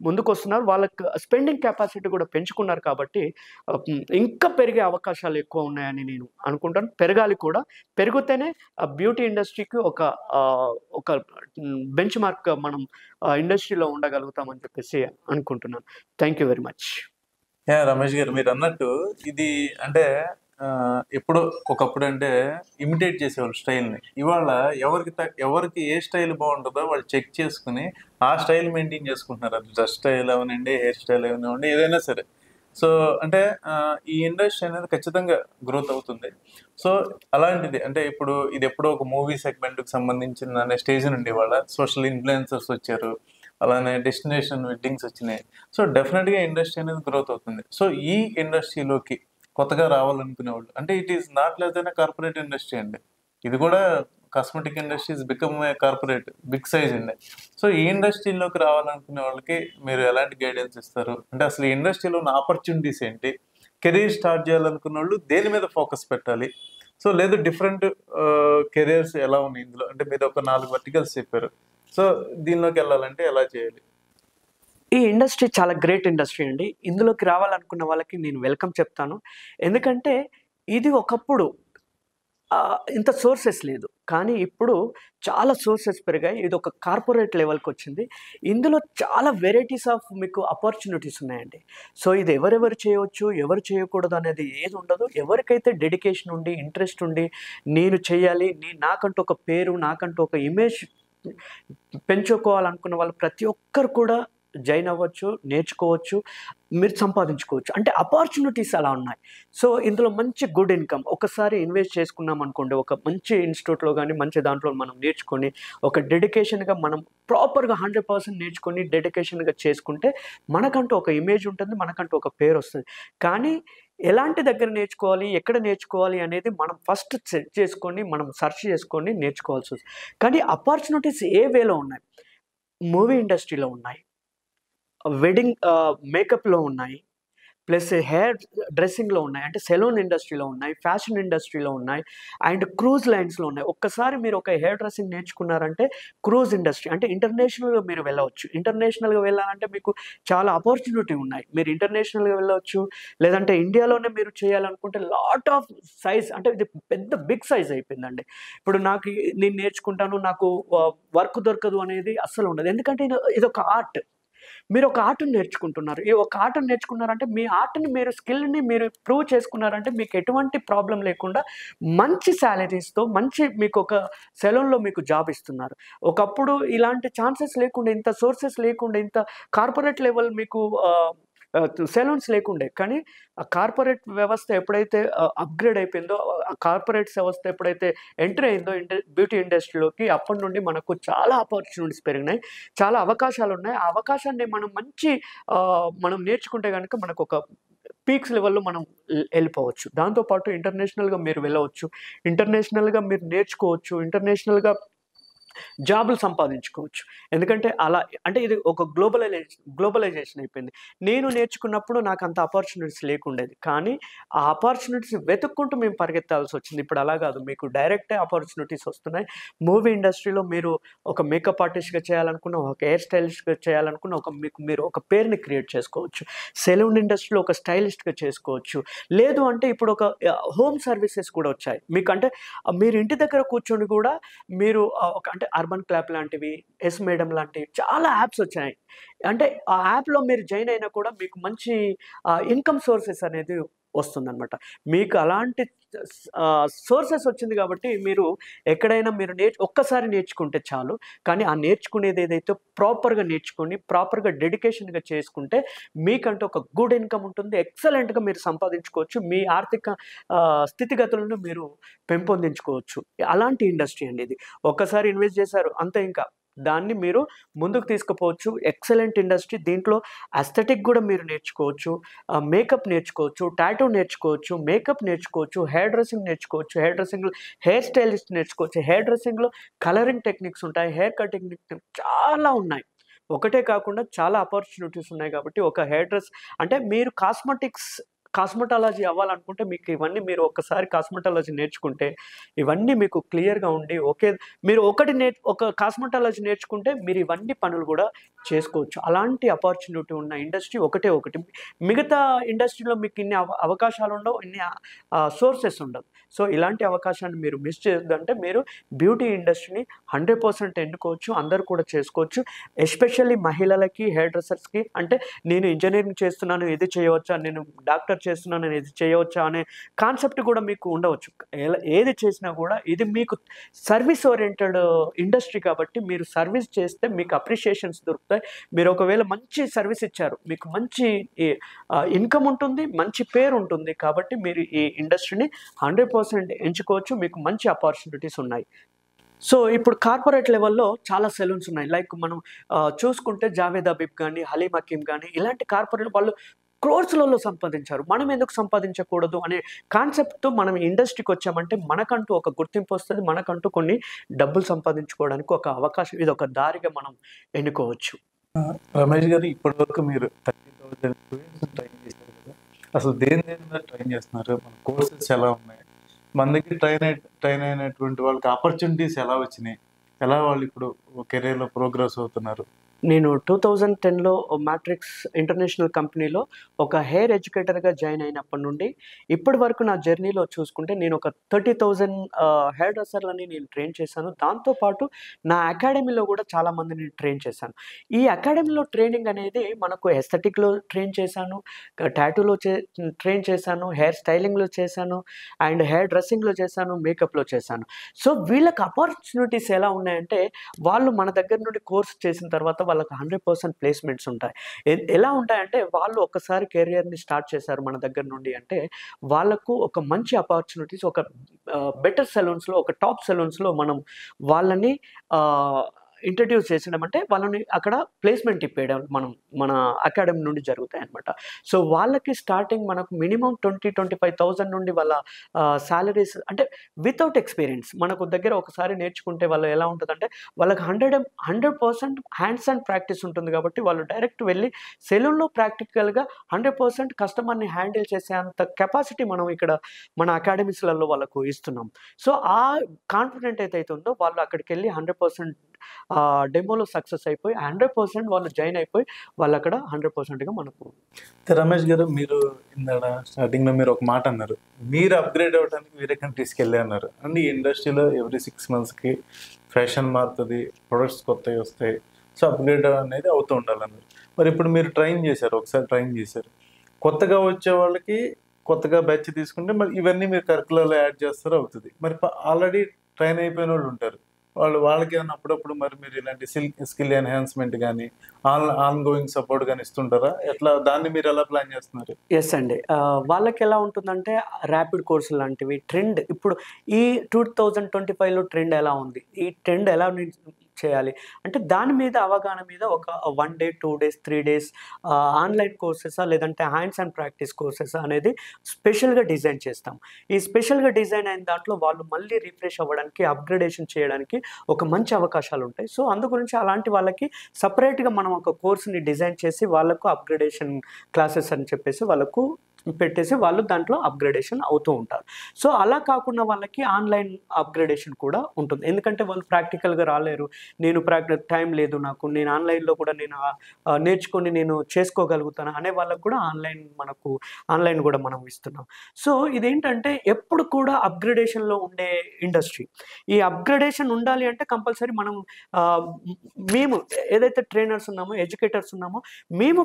ముందుకొస్తున్నారు. వాళ్ళకి స్పెండింగ్ కెపాసిటీ కూడా పెంచుకున్నారు కాబట్టి ఇంకా పెరిగే అవకాశాలు ఎక్కువ ఉన్నాయని నేను అనుకుంటాను. పెరగాలి కూడా. పెరిగితేనే బ్యూటీ ఇండస్ట్రీకి ఒక బెంచ్ మార్క్‌గా మనం ఇండస్ట్రీలో ఉండగలుగుతామని చెప్పేసి అనుకుంటున్నాను. Thank you very much. Ramesh గారు, మీరు అన్నట్టు ఇది అంటే ఎప్పుడో ఒకప్పుడు అంటే ఇమిటేట్ చేసేవాళ్ళు స్టైల్ని. ఇవాళ ఎవరికి ఏ స్టైల్ బాగుంటుందో వాళ్ళు చెక్ చేసుకుని ఆ స్టైల్ మెయింటైన్ చేసుకుంటున్నారు. అది డ్రెస్ స్టైల్ అవనండి, హెయిర్ స్టైల్ అవనివ్వండి, ఏదైనా సరే. సో అంటే ఈ ఇండస్ట్రీ అనేది ఖచ్చితంగా గ్రోత్ అవుతుంది. సో అలాంటిది అంటే ఇప్పుడు ఇది ఎప్పుడో ఒక మూవీ సెగ్మెంట్కి సంబంధించిన స్టేజ్ నుండి వాళ్ళ సోషల్ ఇన్ఫ్లుయెన్సర్స్ వచ్చారు, అలానే డెస్టినేషన్ వెడ్డింగ్స్ వచ్చినాయి. సో డెఫినెట్గా ఇండస్ట్రీ అనేది గ్రోత్ అవుతుంది. సో ఈ ఇండస్ట్రీలోకి కొత్తగా రావాలనుకునే వాళ్ళు అంటే it is not less than corporate industry అండి. ఇది కూడా cosmetic industries become a corporate big size అండి. సో ఈ ఇండస్ట్రీలోకి రావాలనుకునే వాళ్ళకి మీరు ఎలాంటి గైడెన్స్ ఇస్తారు? అంటే అసలు ఈ ఇండస్ట్రీలో ఉన్న ఆపర్చునిటీస్ ఏంటి? కెరీర్ స్టార్ట్ చేయాలనుకున్న వాళ్ళు దేని మీద ఫోకస్ పెట్టాలి? సో లేదు డిఫరెంట్ కెరియర్స్ ఎలా ఉన్నాయి ఇందులో? అంటే మీరు ఒక 4 వర్టికల్స్ చెప్పారు. సో దీనిలోకి వెళ్ళాలంటే ఎలా చేయాలి? ఈ ఇండస్ట్రీ చాలా గ్రేట్ ఇండస్ట్రీ అండి. ఇందులోకి రావాలనుకున్న వాళ్ళకి నేను వెల్కమ్ చెప్తాను. ఎందుకంటే ఇది ఒకప్పుడు ఇంత సోర్సెస్ లేదు. కానీ ఇప్పుడు చాలా సోర్సెస్ పెరిగాయి. ఇదొక కార్పొరేట్ లెవెల్‌కొచ్చింది. ఇందులో చాలా వెరైటీస్ ఆఫ్ మీకు ఆపర్చునిటీస్ ఉన్నాయండి. సో ఇది ఎవరెవరు చేయవచ్చు, ఎవరు చేయకూడదు అనేది ఏది ఉండదు. ఎవరికైతే డెడికేషన్ ఉండి, ఇంట్రెస్ట్ ఉండి, నేను చేయాలి, నాకంటూ ఒక పేరు, నాకంటూ ఒక ఇమేజ్ పెంచుకోవాలనుకున్న వాళ్ళు ప్రతి ఒక్కరు కూడా జాయిన్ అవ్వచ్చు, నేర్చుకోవచ్చు, మీరు సంపాదించుకోవచ్చు. అంటే ఆపర్చునిటీస్ అలా ఉన్నాయి. సో ఇందులో మంచి గుడ్ ఇన్‌కమ్ ఒకసారి ఇన్వెస్ట్ చేసుకున్నాం అనుకోండి, ఒక మంచి ఇన్‌స్టిట్యూట్‌లో గాని, మంచి దాంట్లో మనం నేర్చుకొని, ఒక డెడికేషన్‌గా మనం ప్రాపర్‌గా 100% నేర్చుకొని డెడికేషన్‌గా చేసుకుంటే, మనకంటూ ఒక ఇమేజ్ ఉంటుంది. మనకంటూ ఒక పేరొస్తది. కానీ ఎలాంటి దగ్గర నేర్చుకోవాలి, ఎక్కడ నేర్చుకోవాలి అనేది మనం ఫస్ట్ సెట్ చేసుకొని, మనం సెర్చ్ చేసుకొని నేర్చుకోవాల్సొస్తది. కానీ ఆపర్చునిటీస్ ఏ వేలో ఉన్నాయి. మూవీ ఇండస్ట్రీలో ఉన్నాయి. వెడ్డింగ్ మేకప్‌లో ఉన్నాయి. ప్లస్ హెయిర్ డ్రెస్సింగ్‌లో ఉన్నాయి. అంటే సెలూన్ ఇండస్ట్రీలో ఉన్నాయి. ఫ్యాషన్ ఇండస్ట్రీలో ఉన్నాయి. అండ్ క్రూజ్ లైన్స్‌లో ఉన్నాయి. ఒక్కసారి మీరు ఒక హెయిర్ డ్రెస్సింగ్ నేర్చుకున్నారంటే క్రూజ్ ఇండస్ట్రీ అంటే ఇంటర్నేషనల్‌గా మీరు వెళ్ళవచ్చు. ఇంటర్నేషనల్‌గా వెళ్ళాలంటే మీకు చాలా ఆపర్చునిటీ ఉన్నాయి. మీరు ఇంటర్నేషనల్‌గా వెళ్ళొచ్చు. లేదంటే ఇండియాలోనే మీరు చేయాలనుకుంటే లాట్ ఆఫ్ సైజ్ అంటే ఇది పెద్ద బిగ్ సైజ్ అయిపోయిందండి. ఇప్పుడు నేను నేర్చుకుంటాను. నాకు వర్క్ దొరకదు అనేది అస్సలు ఉండదు. ఎందుకంటే ఇదొక ఆర్ట్. మీరు ఒక ఆర్ట్‌ని నేర్చుకుంటున్నారు. ఈ ఒక ఆర్ట్‌ని నేర్చుకున్నారంటే, మీ ఆర్ట్‌ని మీరు స్కిల్‌ని మీరు ప్రూవ్ చేసుకున్నారంటే, మీకు ఎటువంటి ప్రాబ్లమ్ లేకుండా మంచి సాలరీస్‌తో మీకొక సెలూన్‌లో మీకు జాబ్ ఇస్తున్నారు. ఒకప్పుడు ఇలాంటి ఛాన్సెస్ లేకుండే, ఇంత సోర్సెస్ లేకుండే, ఇంత కార్పొరేట్ లెవెల్ మీకు సెలూన్స్ లేకుండే. కానీ ఆ కార్పొరేట్ వ్యవస్థ ఎప్పుడైతే అప్‌గ్రేడ్ అయిపోయిందో, ఆ కార్పొరేట్ వ్యవస్థ ఎప్పుడైతే ఎంటర్ అయిందో బ్యూటీ ఇండస్ట్రీలోకి అప్పటి నుండి మనకు చాలా ఆపర్చునిటీస్ పెరిగినాయి. చాలా అవకాశాలున్నాయి. ఆ అవకాశాన్ని మనం నేర్చుకుంటే గనుక మనకొక పీక్స్ లెవెల్‌లో మనం ఎళ్ళిపోవచ్చు. దాంతో పాటు ఇంటర్నేషనల్‌గా మీరు వెళ్ళవచ్చు. ఇంటర్నేషనల్‌గా మీరు నేర్చుకోవచ్చు. ఇంటర్నేషనల్‌గా జాబులు సంపాదించుకోవచ్చు. ఎందుకంటే అంటే ఇది ఒక గ్లోబలైజేషన్ అయిపోయింది. నేను నేర్చుకున్నప్పుడు నాకంత ఆపర్చునిటీస్ లేకుండేది. కానీ ఆ ఆపర్చునిటీస్ వెతుక్కుంటూ మేము పరిగెత్తాల్సొచ్చింది. ఇప్పుడు అలా గాదు. మీకు డైరెక్టే ఆపర్చునిటీస్ వస్తున్నాయి. మూవీ ఇండస్ట్రీలో మీరు ఒక మేకప్ ఆర్టిస్ట్‌గా చేయాలనుకున్న, ఒక హెయిర్ స్టైలిస్ట్‌గా చేయాలనుకున్న మీరు ఒక పేరుని క్రియేట్ చేసుకోవచ్చు. సెలూన్ ఇండస్ట్రీలో ఒక స్టైలిస్ట్‌గా చేసుకోవచ్చు. లేదు అంటే ఇప్పుడు ఒక హోమ్ సర్వీసెస్ కూడా వచ్చాయి. మీకంటే మీరు ఇంటి దగ్గర కూర్చొని గూడా మీరు అంటే అర్బన్ క్లాప్ లాంటివి, యెస్ మేడం లాంటివి చాలా యాప్స్ వచ్చాయి. అంటే ఆ యాప్‌లో మీరు జాయిన్ అయినా కూడా మీకు మంచి ఇన్‌కమ్ సోర్సెస్ అనేది వస్తుందనమాట. మీకు అలాంటి సోర్సెస్ వచ్చింది కాబట్టి మీరు ఎక్కడైనా మీరు ఒక్కసారి నేర్చుకుంటే చాలు. కానీ ఆ నేర్చుకునేది ఏదైతే ప్రాపర్‌గా నేర్చుకొని, ప్రాపర్‌గా డెడికేషన్‌గా చేసుకుంటే మీకంటూ ఒక గుడ్ ఇన్‌కమ్ ఉంటుంది. ఎక్సలెంట్‌గా మీరు సంపాదించుకోవచ్చు. మీ ఆర్థిక స్థితిగతులను మీరు పెంపొందించుకోవచ్చు. అలాంటి ఇండస్ట్రీ అండి ఇది. ఒక్కసారి ఇన్వెస్ట్ చేశారు అంతే ఇంకా. దాన్ని మీరు ముందుకు తీసుకుపోవచ్చు. Excellent industry. దీంట్లో అస్థెటిక్ గూడా మీరు నేర్చుకోవచ్చు. మేకప్ నేర్చుకోవచ్చు. టాటూ నేర్చుకోవచ్చు. మేకప్ నేర్చుకోవచ్చు. హెయిర్ డ్రెస్సింగ్ నేర్చుకోవచ్చు. హెయిర్ డ్రెస్సింగ్‌లో హెయిర్ స్టైలిస్ట్ నేర్చుకోవచ్చు. హెయిర్ డ్రెస్సింగ్‌లో కలరింగ్ టెక్నిక్స్ ఉంటాయి. హెయిర్ కటింగ్ టెక్నిక్స్ చాలా ఉన్నాయి. ఒకటే కాకుండా చాలా ఆపర్చునిటీస్ ఉన్నాయి కాబట్టి ఒక హెయిర్ డ్రెస్ అంటే మీరు కాస్మెటాలజీ అవ్వాలనుకుంటే మీకు ఇవన్నీ మీరు ఒక్కసారి కాస్మెటాలజీ నేర్చుకుంటే ఇవన్నీ మీకు క్లియర్‌గా ఉండి ఓకే. మీరు ఒక కాస్మెటాలజీ నేర్చుకుంటే మీరు ఇవన్నీ పనులు గూడా చేసుకోవచ్చు. అలాంటి ఆపర్చునిటీ ఉన్న ఇండస్ట్రీ ఒకటే ఒకటి. మిగతా ఇండస్ట్రీలో మీకు ఇన్ని అవకాశాలుండవు. ఇన్ని సోర్సెస్ ఉండదు. సో, ఇలాంటి అవకాశాన్ని మీరు మిస్ చేయొద్దంటే మీరు బ్యూటీ ఇండస్ట్రీని 100% ఎన్నుకోవచ్చు. అందరూ కూడా చేసుకోవచ్చు. ఎస్పెషల్లీ మహిళలకి, హెయిర్ డ్రెస్సర్స్‌కి అంటే నేను ఇంజినీరింగ్ చేస్తున్నాను ఇది చేయవచ్చా? నేను డాక్టర్ చేస్తున్నాను నేను ఇది చేయవచ్చా? అనే కాన్సెప్ట్ కూడా మీకు ఉండవచ్చు. ఏది చేసినా కూడా ఇది మీకు సర్వీస్ ఓరియెంటెడ్ ఇండస్ట్రీ కాబట్టి మీరు సర్వీస్ చేస్తే మీకు అప్రిషియేషన్స్ దొరుకుతాయి. వస్తాయి. మీరు ఒకవేళ మంచి సర్వీస్ ఇచ్చారు, మీకు మంచి ఇన్కమ్ ఉంటుంది, మంచి పేరు ఉంటుంది. కాబట్టి మీరు ఈ ఇండస్ట్రీని 100% ఎంచుకోవచ్చు. మీకు మంచి ఆపర్చునిటీస్ ఉన్నాయి. సో, ఇప్పుడు కార్పొరేట్ లెవెల్‌లో చాలా సెలూన్స్ ఉన్నాయి. లైక్ మనం చూసుకుంటే జావేద్ హబీబ్ గాని, హలీమ్ హకీమ్ గాని ఇలాంటి కార్పొరేట్ వాళ్ళు క్రోర్స్‌లలో సంపాదించారు. మనం ఎందుకు సంపాదించకూడదు అనే కాన్సెప్ట్‌తో మనం ఇండస్ట్రీకొచ్చామంటే మనకంటూ ఒక గుర్తింపొస్తది. మనకంటూ కొన్ని డబ్బులు సంపాదించుకోవడానికి ఒక అవకాశం, ఇదొక దారిగా మనం ఎన్నుకోవచ్చు. రమేష్ గారు, ఇప్పటివరకు మీరు 30,000 స్టూడెంట్స్ ట్రైన్ చేశారు కదా! అసలు దేని దేని మీద ట్రైన్ చేస్తున్నారు? మన కోర్సెస్ ఎలా ఉన్నాయి? మన దగ్గర ట్రైన్ అయినటువంటి వాళ్ళకి ఆపర్చునిటీస్ ఎలా వచ్చినాయి? ఎలా వాళ్ళు ఇప్పుడు కెరియర్‌లో ప్రోగ్రెస్ అవుతున్నారు? నేను 2010లో మ్యాట్రిక్స్ ఇంటర్నేషనల్ కంపెనీలో ఒక హెయిర్ ఎడ్యుకేటర్‌గా జాయిన్ అయినప్పటి నుండి ఇప్పటి వరకు నా జర్నీలో చూసుకుంటే నేను ఒక 30,000 హెయిర్ డ్రెస్సర్‌లని నేను ట్రైన్ చేశాను. దాంతో పాటు నా అకాడమీలో కూడా చాలా మందిని ట్రైన్ చేశాను. ఈ అకాడమీలో ట్రైనింగ్ అనేది మనకు ఎస్థెటిక్‌లో ట్రైన్ చేశాను, టాటూలో ట్రైన్ చేశాను, హెయిర్ స్టైలింగ్‌లో చేశాను, అండ్ హెయిర్ డ్రెస్సింగ్‌లో చేశాను, మేకప్‌లో చేశాను. సో, వీళ్ళకి ఆపర్చునిటీస్ ఎలా ఉన్నాయంటే వాళ్ళు మన దగ్గర నుండి కోర్స్ చేసిన తర్వాత వాళ్ళకి 100% ప్లేస్‌మెంట్స్ ఉంటాయి. ఎలా ఉంటాయంటే వాళ్ళు ఒక్కసారి కెరియర్‌ని స్టార్ట్ చేశారు మన దగ్గర నుండి అంటే వాళ్ళకు ఒక మంచి ఆపర్చునిటీస్, ఒక బెటర్ సెలూన్స్‌లో, ఒక టాప్ సెలూన్స్‌లో మనం వాళ్ళని ఇంట్రొడ్యూస్ చేసడం అంటే వాళ్ళని అక్కడ ప్లేస్‌మెంట్ ఇప్పియడం మన అకాడమీ నుండి జరుగుతాయన్నమాట. సో, వాళ్ళకి స్టార్టింగ్ మనకు మినిమమ్ 25,000 నుండి వాళ్ళ సాలరీస్ అంటే వితౌట్ ఎక్స్‌పీరియన్స్ మనకు దగ్గర ఒకసారి నేర్చుకుంటే వాళ్ళు ఎలా ఉంటదంటే వాళ్ళకి 100% హ్యాండ్స్ ఆన్ ప్రాక్టీస్ ఉంటుంది కాబట్టి వాళ్ళు డైరెక్ట్ వెళ్లి సెలూన్‌లో ప్రాక్టికల్‌గా 100% కస్టమర్‌ని హ్యాండిల్ చేసే అంత కెపాసిటీ మనం ఇక్కడ మన అకాడమీస్‌లలో వాళ్ళకు ఇస్తున్నాం. సో, ఆ కాన్ఫిడెంట్ ఏదైతే ఉందో వాళ్ళు అక్కడికెళ్లి 100% డెమోలో సక్సెస్ అయిపోయి 100% వాళ్ళు జాయిన్ అయిపోయి వాళ్ళక్కడ 100%గా మనకు. రమేష్ గారు, మీరు ఇందాక స్టార్టింగ్‌లో మీరు ఒక మాట అన్నారు. మీరు అప్‌గ్రేడ్ అవ్వడానికి వేరే కంట్రీస్‌కెళ్ళి అన్నారు. అంటే ఈ ఇండస్ట్రీలో ఎవ్రీ 6 మంత్స్‌కి ఫ్యాషన్ మారుతది, ప్రొడక్ట్స్ కొత్తవి వస్తాయి. సో, అప్‌గ్రేడ్ అనేది అవుతూ ఉండాలన్నారు. మరి ఇప్పుడు మీరు ట్రైన్ చేశారు. ఒకసారి ట్రైన్ చేశారు. కొత్తగా వచ్చే వాళ్ళకి కొత్తగా బ్యాచ్ తీసుకుంటే మరి ఇవన్నీ మీరు కరిక్యులర్‌లో యాడ్ చేస్తారో అవుతది. మరి ఆల్రెడీ ట్రైన్ అయిపోయినోళ్ళు ఉంటారు. వాళ్ళకేమన్నా అప్పుడప్పుడు మరి మీరు ఇలాంటి స్కిల్ ఎన్హాన్స్‌మెంట్ గాని, ఆన్ గోయింగ్ సపోర్ట్ గాని ఇస్తుంటారా? దాన్ని మీరు ఎలా ప్లాన్ చేస్తున్నారు? యెస్ అండి. వాళ్ళకెలా ఉంటుందంటే ర్యాపిడ్ కోర్సులు లాంటివి ట్రెండ్ ఇప్పుడు ఈ 2025లో ట్రెండ్ ఎలా ఉంది? ఈ ట్రెండ్ ఎలా చేయాలి? అంటే దాని మీద అవగాహన మీద ఒక 1 డే, 2 డేస్, 3 డేస్ ఆన్‌లైన్ కోర్సెసా లేదంటే హ్యాండ్స్ ఆన్ ప్రాక్టీస్ కోర్సెసా అనేది స్పెషల్‌గా డిజైన్ చేస్తాం. ఈ స్పెషల్‌గా డిజైన్ అయిన దాంట్లో వాళ్ళు మళ్ళీ రిఫ్రెష్ అవ్వడానికి, అప్‌గ్రేడేషన్ చేయడానికి ఒక మంచి అవకాశాలుంటాయి. సో, అందు గురించి అలాంటి వాళ్ళకి సెపరేట్‌గా మనం ఒక కోర్స్‌ని డిజైన్ చేసి వాళ్ళకు అప్‌గ్రేడేషన్ క్లాసెస్ అని చెప్పేసి వాళ్ళకు పెట్టేసి వాళ్ళు దాంట్లో అప్‌గ్రేడేషన్ అవుతూ ఉంటారు. సో, అలా కాకుండా వాళ్ళకి ఆన్‌లైన్ అప్‌గ్రేడేషన్ కూడా ఉంటుంది. ఎందుకంటే వాళ్ళు ప్రాక్టికల్‌గా రాలేరు. టైం లేదు నాకు. నేను ఆన్‌లైన్‌లో కూడా నేర్చుకొని నేను చేసుకోగలుగుతాను అనే వాళ్ళకి కూడా ఆన్‌లైన్ గూడా మనం ఇస్తున్నాం. సో, ఇదేంటంటే ఎప్పుడు కూడా అప్‌గ్రేడేషన్‌లో ఉండే ఇండస్ట్రీ. ఈ అప్‌గ్రేడేషన్ ఉండాలి అంటే కంపల్సరీ మనం ఆహ్, మేము ఏదైతే ట్రైనర్స్ ఉన్నామో, ఎడ్యుకేటర్స్ ఉన్నామో మేము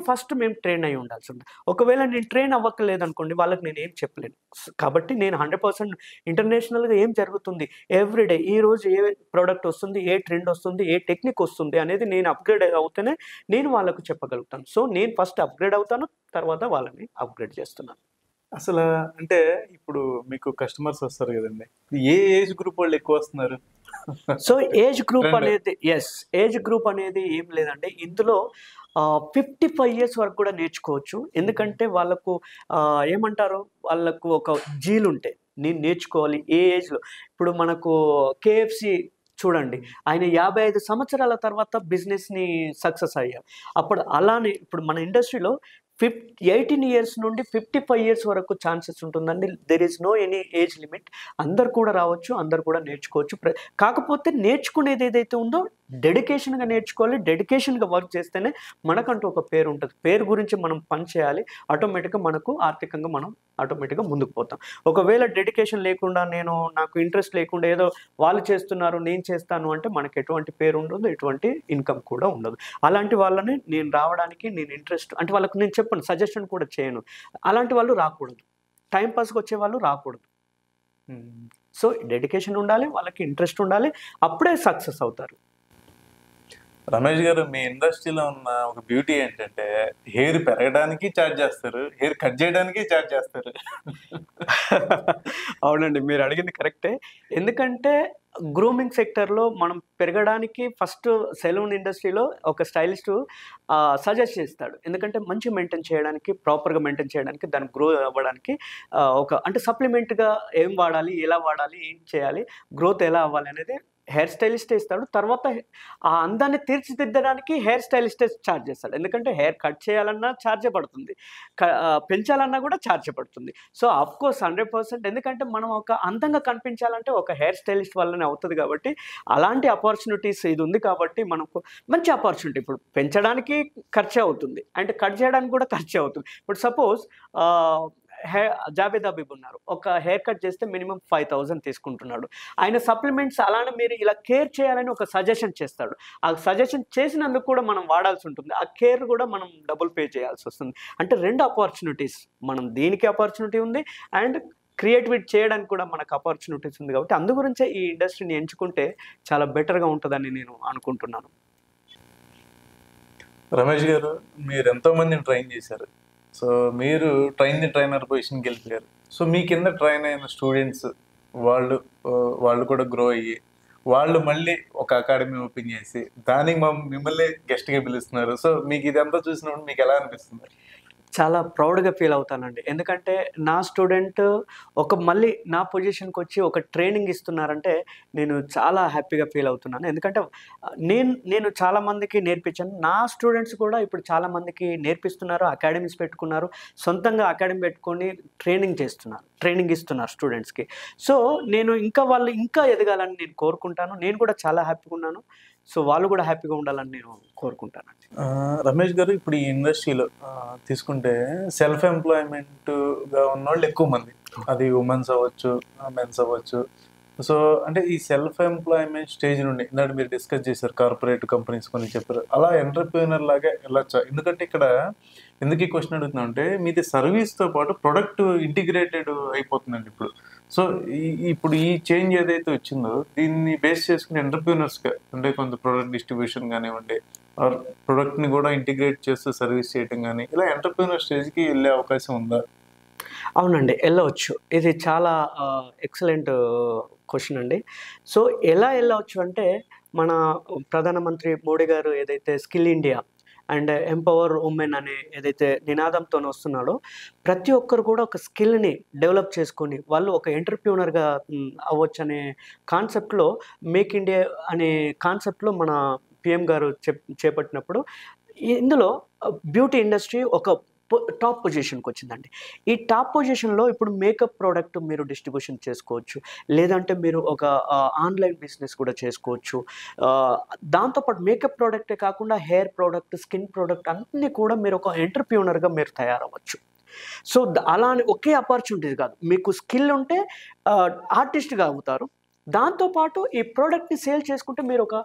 ట్రైన్ అయ్యి ఉండాల్సింది. ఒకవేళ నేను ట్రైన్ అవ్వక్కర్లేదనుకోండి వాళ్ళకి నేనేం చెప్పలేను. కాబట్టి నేను 100% ఇంటర్నేషనల్‌గా ఏం జరుగుతుంది, ఎవ్రీ డే ఈరోజు ఏ ప్రొడక్ట్ వస్తుంది, ఏ ట్రెండ్ వస్తుంది, ఏ టెక్నిక్ వస్తుంది అనేది నేను అప్‌గ్రేడ్ అవుతేనే నేను వాళ్ళకు చెప్పగలుగుతాను. సో, నేను ఫస్ట్ అప్‌గ్రేడ్ అవుతాను. తర్వాత వాళ్ళని అప్‌గ్రేడ్ చేస్తున్నాను. అసలా అంటే ఇప్పుడు మీకు కస్టమర్స్ వస్తారు గదండీ! ఏ ఏజ్ గ్రూప్ వాళ్ళు ఎక్కువొస్తున్నారు? So, age group trend. అనేది ఏజ్ గ్రూప్ అనేది ఏం లేదండి. ఇందులో 55 ఇయర్స్ వరకు కూడా నేర్చుకోవచ్చు. ఎందుకంటే వాళ్ళకు ఏమంటారు? వాళ్ళకు ఒక జీలుంటాయి. నేను నేర్చుకోవాలి ఏ ఏజ్‌లో ఇప్పుడు మనకు కేఎఫ్‌సి చూడండి. ఆయన 55 సంవత్సరాల తర్వాత బిజినెస్‌ని సక్సెస్ అయ్యారు. అప్పుడు అలానే ఇప్పుడు మన ఇండస్ట్రీలో 18 ఇయర్స్ నుండి 55 ఇయర్స్ వరకు ఛాన్సెస్ ఉంటుందండి. There is no any age limit. అందరూ కూడా రావచ్చు. అందరూ కూడా నేర్చుకోవచ్చు. కాకపోతే నేర్చుకునేది ఏదైతే ఉందో డెడికేషన్‌గా నేర్చుకోవాలి. డెడికేషన్‌గా వర్క్ చేస్తేనే మనకంటూ ఒక పేరుంటది. పేరు గురించి మనం పని చేయాలి. ఆటోమేటిక్‌గా మనకు ఆర్థికంగా మనం ఆటోమేటిక్‌గా ముందుకు పోతాం. ఒకవేళ డెడికేషన్ లేకుండా నాకు ఇంట్రెస్ట్ లేకుండా ఏదో వాళ్ళు చేస్తున్నారు, నేను చేస్తాను అంటే మనకు ఎటువంటి పేరు ఉండదు. ఎటువంటి ఇన్‌కమ్ కూడా ఉండదు. అలాంటి వాళ్ళని నేను రావడానికి నేను ఇంట్రెస్ట్ అంటే వాళ్ళకి నేను చెప్పను. సజెషన్ కూడా చేయను. అలాంటి వాళ్ళు రాకూడదు. టైమ్ పాస్‌కి వచ్చేవాళ్ళు రాకూడదు. హ్మ్. సో, డెడికేషన్ ఉండాలి. వాళ్ళకి ఇంట్రెస్ట్ ఉండాలి. అప్పుడే సక్సెస్ అవుతారు. రమేష్ గారు, మీ ఇండస్ట్రీలో ఉన్న ఒక బ్యూటీ ఏంటంటే హెయిర్ పెరగడానికి చార్జ్ చేస్తారు, హెయిర్ కట్ చేయడానికి చార్జ్ చేస్తారు. అవునండి. మీరు అడిగింది కరెక్టే. ఎందుకంటే గ్రూమింగ్ సెక్టర్‌లో మనం పెరగడానికి ఫస్ట్ సెలూన్ ఇండస్ట్రీలో ఒక స్టైలిస్టు సజెస్ట్ చేస్తాడు. ఎందుకంటే మంచిగా మెయింటైన్ చేయడానికి, ప్రాపర్‌గా మెయింటైన్ చేయడానికి, దాన్ని గ్రో అవ్వడానికి ఒక అంటే సప్లిమెంట్‌గా ఏం వాడాలి, ఎలా వాడాలి, ఏం చేయాలి, గ్రోత్ ఎలా అవ్వాలి అనేది హెయిర్ స్టైలిస్టే ఇస్తాడు. తర్వాత ఆ అందాన్ని తీర్చిదిద్దడానికి హెయిర్ స్టైలిస్టే చార్జ్ చేస్తాడు. ఎందుకంటే హెయిర్ కట్ చేయాలన్నా చార్జే పడుతుంది. పెంచాలన్నా కూడా చార్జే పడుతుంది. సో, ఆఫ్‌కోర్స్ 100% ఎందుకంటే మనం ఒక అందంగా కనిపించాలంటే ఒక హెయిర్ స్టైలిస్ట్ వల్లనే అవుతది కాబట్టి, అలాంటి అపార్చునిటీస్ ఇది ఉంది కాబట్టి మనకు మంచి అపార్చునిటీ. ఇప్పుడు పెంచడానికి ఖర్చే అవుతుంది. అండ్ కట్ చేయడానికి కూడా ఖర్చే అవుతుంది. ఇప్పుడు సపోజ్ ఆహ్, హే జావేద్ హబీబ్ ఉన్నారు. ఒక హెయిర్ కట్ చేస్తే మినిమమ్ 5000 తీసుకుంటున్నాడు. ఆయన సప్లిమెంట్స్ అలానే మీరు ఇలా కేర్ చేయాలని ఒక సజెషన్ చేస్తాడు. ఆ సజెషన్ చేసినందుకు కూడా మనం వాడాల్సి ఉంటుంది. ఆ కేర్ కూడా మనం డబుల్ పే చేయాల్సొస్తుంది. అంటే 2 అపార్చునిటీస్. మనం దీనికి అపార్చునిటీ ఉంది. అండ్ క్రియేటివిటీ చేయడానికి కూడా మనకు అపార్చునిటీస్ ఉంది కాబట్టి అందు గురించే ఈ ఇండస్ట్రీని ఎంచుకుంటే చాలా బెటర్‌గా ఉంటదని నేను అనుకుంటున్నాను. రమేష్ గారు, మీరు ఎంతో మందిని ట్రైన్ చేశారు. సో మీరు ట్రైన్ ది ట్రైనర్ పొజిషన్కి వెళ్ళిపోయారు. సో మీ కింద ట్రైన్ అయిన స్టూడెంట్స్ వాళ్ళు వాళ్ళు కూడా గ్రో అయ్యి వాళ్ళు మళ్ళీ ఒక అకాడమీ ఓపెన్ చేసి దానికి మిమ్మల్ని గెస్ట్గా పిలుస్తున్నారు. సో మీకు ఇదంతా చూసినప్పుడు మీకు ఎలా అనిపిస్తుంది? చాలా ప్రౌడ్‌గా ఫీల్ అవుతానండి. ఎందుకంటే నా స్టూడెంట్ మళ్ళీ నా పొజిషన్‌కొచ్చి ఒక ట్రైనింగ్ ఇస్తున్నారంటే నేను చాలా హ్యాపీగా ఫీల్ అవుతున్నాను. ఎందుకంటే నేను చాలా మందికి నేర్పించాను. నా స్టూడెంట్స్ కూడా ఇప్పుడు చాలా మందికి నేర్పిస్తున్నారు. అకాడమీస్ పెట్టుకున్నారు. సొంతంగా అకాడమీ పెట్టుకొని ట్రైనింగ్ ఇస్తున్నారు స్టూడెంట్స్‌కి. సో, నేను వాళ్ళు ఇంకా ఎదగాలని నేను కోరుకుంటాను. నేను కూడా చాలా హ్యాపీగా ఉన్నాను. సో, వాళ్ళు కూడా హ్యాపీగా ఉండాలని నేను కోరుకుంటానండి. రమేష్ గారు, ఇప్పుడు ఈ ఇండస్ట్రీలో తీసుకుంటే సెల్ఫ్ ఎంప్లాయ్మెంట్గా ఉన్నోళ్ళు ఎక్కువ మంది. అది ఉమెన్స్ అవ్వచ్చు, మెన్స్ అవ్వచ్చు. సో అంటే ఈ సెల్ఫ్ ఎంప్లాయ్మెంట్ స్టేజ్ నుండి ఇందాక మీరు డిస్కస్ చేశారు, కార్పొరేట్ కంపెనీస్ కొన్ని చెప్పారు. అలా ఎంటర్‌ప్రెన్యూర్ లాగా వెళ్ళొచ్చా? ఎందుకంటే ఇక్కడ ఎందుకు ఈ క్వెషన్ అడుగుతున్నా అంటే మీది సర్వీస్‌తో పాటు ప్రొడక్ట్ ఇంటిగ్రేటెడ్ అయిపోతుందండి ఇప్పుడు. సో ఇప్పుడు ఈ చేంజ్ ఏదైతే వచ్చిందో దీన్ని బేస్ చేసుకుని ఎంటర్‌ప్రెన్యూర్స్‌గా అంటే కొంత ప్రొడక్ట్ డిస్ట్రిబ్యూషన్ కానివ్వండి, ఆర్ ప్రొడక్ట్‌ని కూడా ఇంటిగ్రేట్ చేస్తూ సర్వీస్ చేయటం గానీ, ఇలా ఎంటర్‌ప్రెన్యూర్ స్టేజ్‌కి వెళ్ళే అవకాశం ఉందా? అవునండి. ఎళ్ళవచ్చు. ఇది చాలా ఎక్సలెంట్ క్వెషన్ అండి. సో, ఎలా ఎళ్ళవచ్చు అంటే, మన ప్రధానమంత్రి మోడీ గారు ఏదైతే skill India and empower women అనే ఏదైతే నినాదంతోనొస్తున్నాడో, ప్రతి ఒక్కరు కూడా ఒక స్కిల్‌ని డెవలప్ చేసుకొని, వాళ్ళు ఒక ఎంటర్‌ప్రెన్యూర్‌గా అవ్వచ్చనే కాన్సెప్ట్‌లో మేక్ ఇండియా అనే కాన్సెప్ట్‌లో మన పీఎం గారు చేపట్టినప్పుడు, ఇందులో బ్యూటీ ఇండస్ట్రీ ఒక టాప్ పొజిషన్‌కొచ్చిందండి. ఈ టాప్ పొజిషన్‌లో ఇప్పుడు మేకప్ ప్రొడక్ట్ మీరు డిస్ట్రిబ్యూషన్ చేసుకోవచ్చు. లేదంటే మీరు ఒక ఆన్‌లైన్ బిజినెస్ కూడా చేసుకోవచ్చు. ఆహ్, దాంతో పాటు మేకప్ ప్రొడక్టే కాకుండా హెయిర్ ప్రొడక్ట్, స్కిన్ ప్రొడక్ట్ అన్నీ కూడా మీరు ఒక ఎంటర్‌ప్రెన్యూర్‌గా మీరు తయారవ్వచ్చు. సో, అలా అని ఒకే అపార్చునిటీస్ కాదు. మీకు స్కిల్ ఉంటే ఆర్టిస్ట్‌గా అవుతారు. దాంతో పాటు ఈ ప్రొడక్ట్‌ని సేల్ చేసుకుంటే మీరు ఒక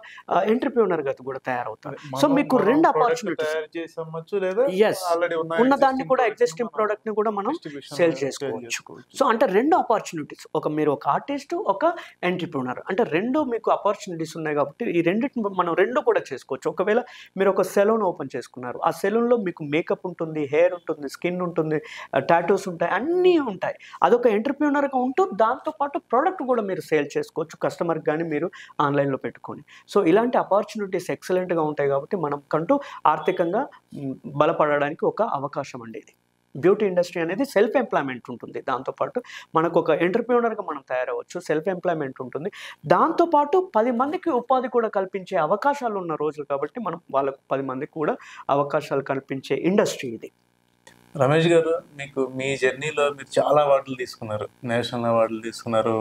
ఎంటర్‌ప్రెన్యూర్‌గా కూడా తయారవుతారు. అదే సో, మనం మీకు మనం 2 ప్రొడక్ట్ అపార్చునిటీస్. తయారు చేసి అమ్మొచ్చు, లేదా యెస్. ఆల్రెడీ ఉన్న ఉన్నదాన్ని ఎగ్జిస్టింగ్ కూడా ప్రొడక్ట్‌ని ఎగ్జిస్టింగ్ మనం ప్రొడక్ట్‌ని కూడా మనం డిస్ట్రిబ్యూషన్ సేల్ సేల్ చేసుకోవచ్చు. చేసుకోవచ్చు. సో, అంటే 2 అపార్చునిటీస్. మీరు ఒక ఆర్టిస్ట్, ఒక ఎంటర్‌ప్రెన్యూర్. అంటే 2 మీకు అపార్చునిటీస్ ఉన్నాయి కాబట్టి ఈ రెండిటిని మనం 2 కూడా చేసుకోవచ్చు. ఒకవేళ మీరు ఒక సెలూన్ ఓపెన్ చేసుకున్నారు. ఆ సెలూన్‌లో మీకు మేకప్ ఉంటుంది, హెయిర్ ఉంటుంది, స్కిన్ ఉంటుంది, టాటూస్ ఉంటాయి, అన్నీ ఉంటాయి. అదొక ఎంటర్‌ప్రెన్యూర్‌గా ఉంటూ దాంతో పాటు ప్రొడక్ట్ కూడా మీరు సేల్ చేసుకోవచ్చు. కస్టమర్‌కి గాని మీరు ఆన్‌లైన్‌లో పెట్టుకొని. సో, ఇలాంటి అపార్చునిటీస్ ఎక్సలెంట్‌గా ఉంటాయి కాబట్టి మనకంటూ ఆర్థికంగా బలపడడానికి ఒక అవకాశం అండి ఇది. బ్యూటీ ఇండస్ట్రీ అనేది సెల్ఫ్ ఎంప్లాయ్‌మెంట్ ఉంటుంది. దాంతో పాటు మనకొక ఎంటర్‌ప్రెన్యూర్‌గా మనం తయారవ్వచ్చు. సెల్ఫ్ ఎంప్లాయ్‌మెంట్ ఉంటుంది. దాంతో పాటు 10 మందికి ఉపాధి కూడా కల్పించే అవకాశాలున్న రోజులు కాబట్టి మనం వాళ్ళకు 10 మందికి కూడా అవకాశాలు కల్పించే ఇండస్ట్రీ ఇది. రమేష్ గారు, మీకు మీ జర్నీలో మీరు చాలా అవార్డులు తీసుకున్నారు. నేషనల్ అవార్డులు తీసుకున్నారు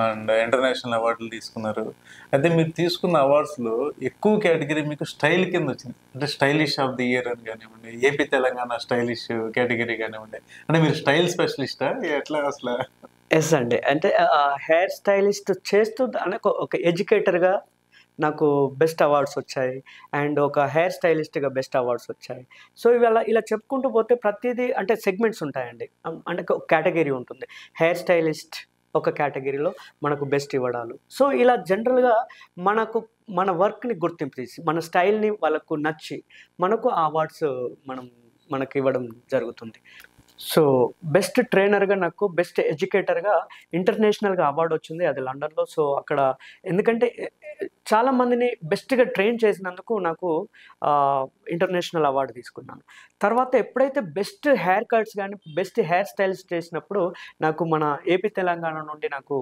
అండ్ ఇంటర్నేషనల్ అవార్డులు తీసుకున్నారు. అయితే మీరు తీసుకున్న అవార్డ్స్‌లో ఎక్కువ కేటగిరీ మీకు స్టైల్ కింద వచ్చింది. అంటే స్టైలిష్ ఆఫ్ ది ఇయర్ అని కానివ్వండి, ఏపీ తెలంగాణ స్టైలిష్ కేటగిరీ కానివ్వండి. అంటే మీరు స్టైల్ స్పెషలిస్టా? ఎట్లా అసల? యెస్ అండి. అంటే హెయిర్ స్టైలిస్ట్ చేస్తూ అంటే ఒక ఎడ్యుకేటర్‌గా నాకు బెస్ట్ అవార్డ్స్ వచ్చాయి. అండ్ ఒక హెయిర్ స్టైలిస్ట్‌గా బెస్ట్ అవార్డ్స్ వచ్చాయి. సో, ఇలా చెప్పుకుంటూ పోతే ప్రతీదీ అంటే సెగ్మెంట్స్ ఉంటాయండి. అంటే ఒక కేటగరీ ఉంటుంది. హెయిర్ స్టైలిస్ట్ ఒక కేటగిరీలో మనకు బెస్ట్ ఇవ్వడాలు. సో ఇలా జనరల్గా మనకు మన వర్క్ని గుర్తింపు తీసి మన స్టైల్ని వాళ్ళకు నచ్చి మనకు ఆ అవార్డ్స్ మనకి ఇవ్వడం జరుగుతుంది. సో బెస్ట్ ట్రైనర్గా నాకు బెస్ట్ ఎడ్యుకేటర్గా ఇంటర్నేషనల్గా అవార్డు వచ్చింది, అది లండన్లో. సో అక్కడ ఎందుకంటే చాలా మందిని బెస్ట్గా ట్రైన్ చేసినందుకు నాకు ఇంటర్నేషనల్ అవార్డు తీసుకున్నాను. తర్వాత ఎప్పుడైతే బెస్ట్ హెయిర్ కట్స్ కానీ బెస్ట్ హెయిర్ స్టైల్స్ చేసినప్పుడు నాకు మన ఏపీ తెలంగాణ నుండి నాకు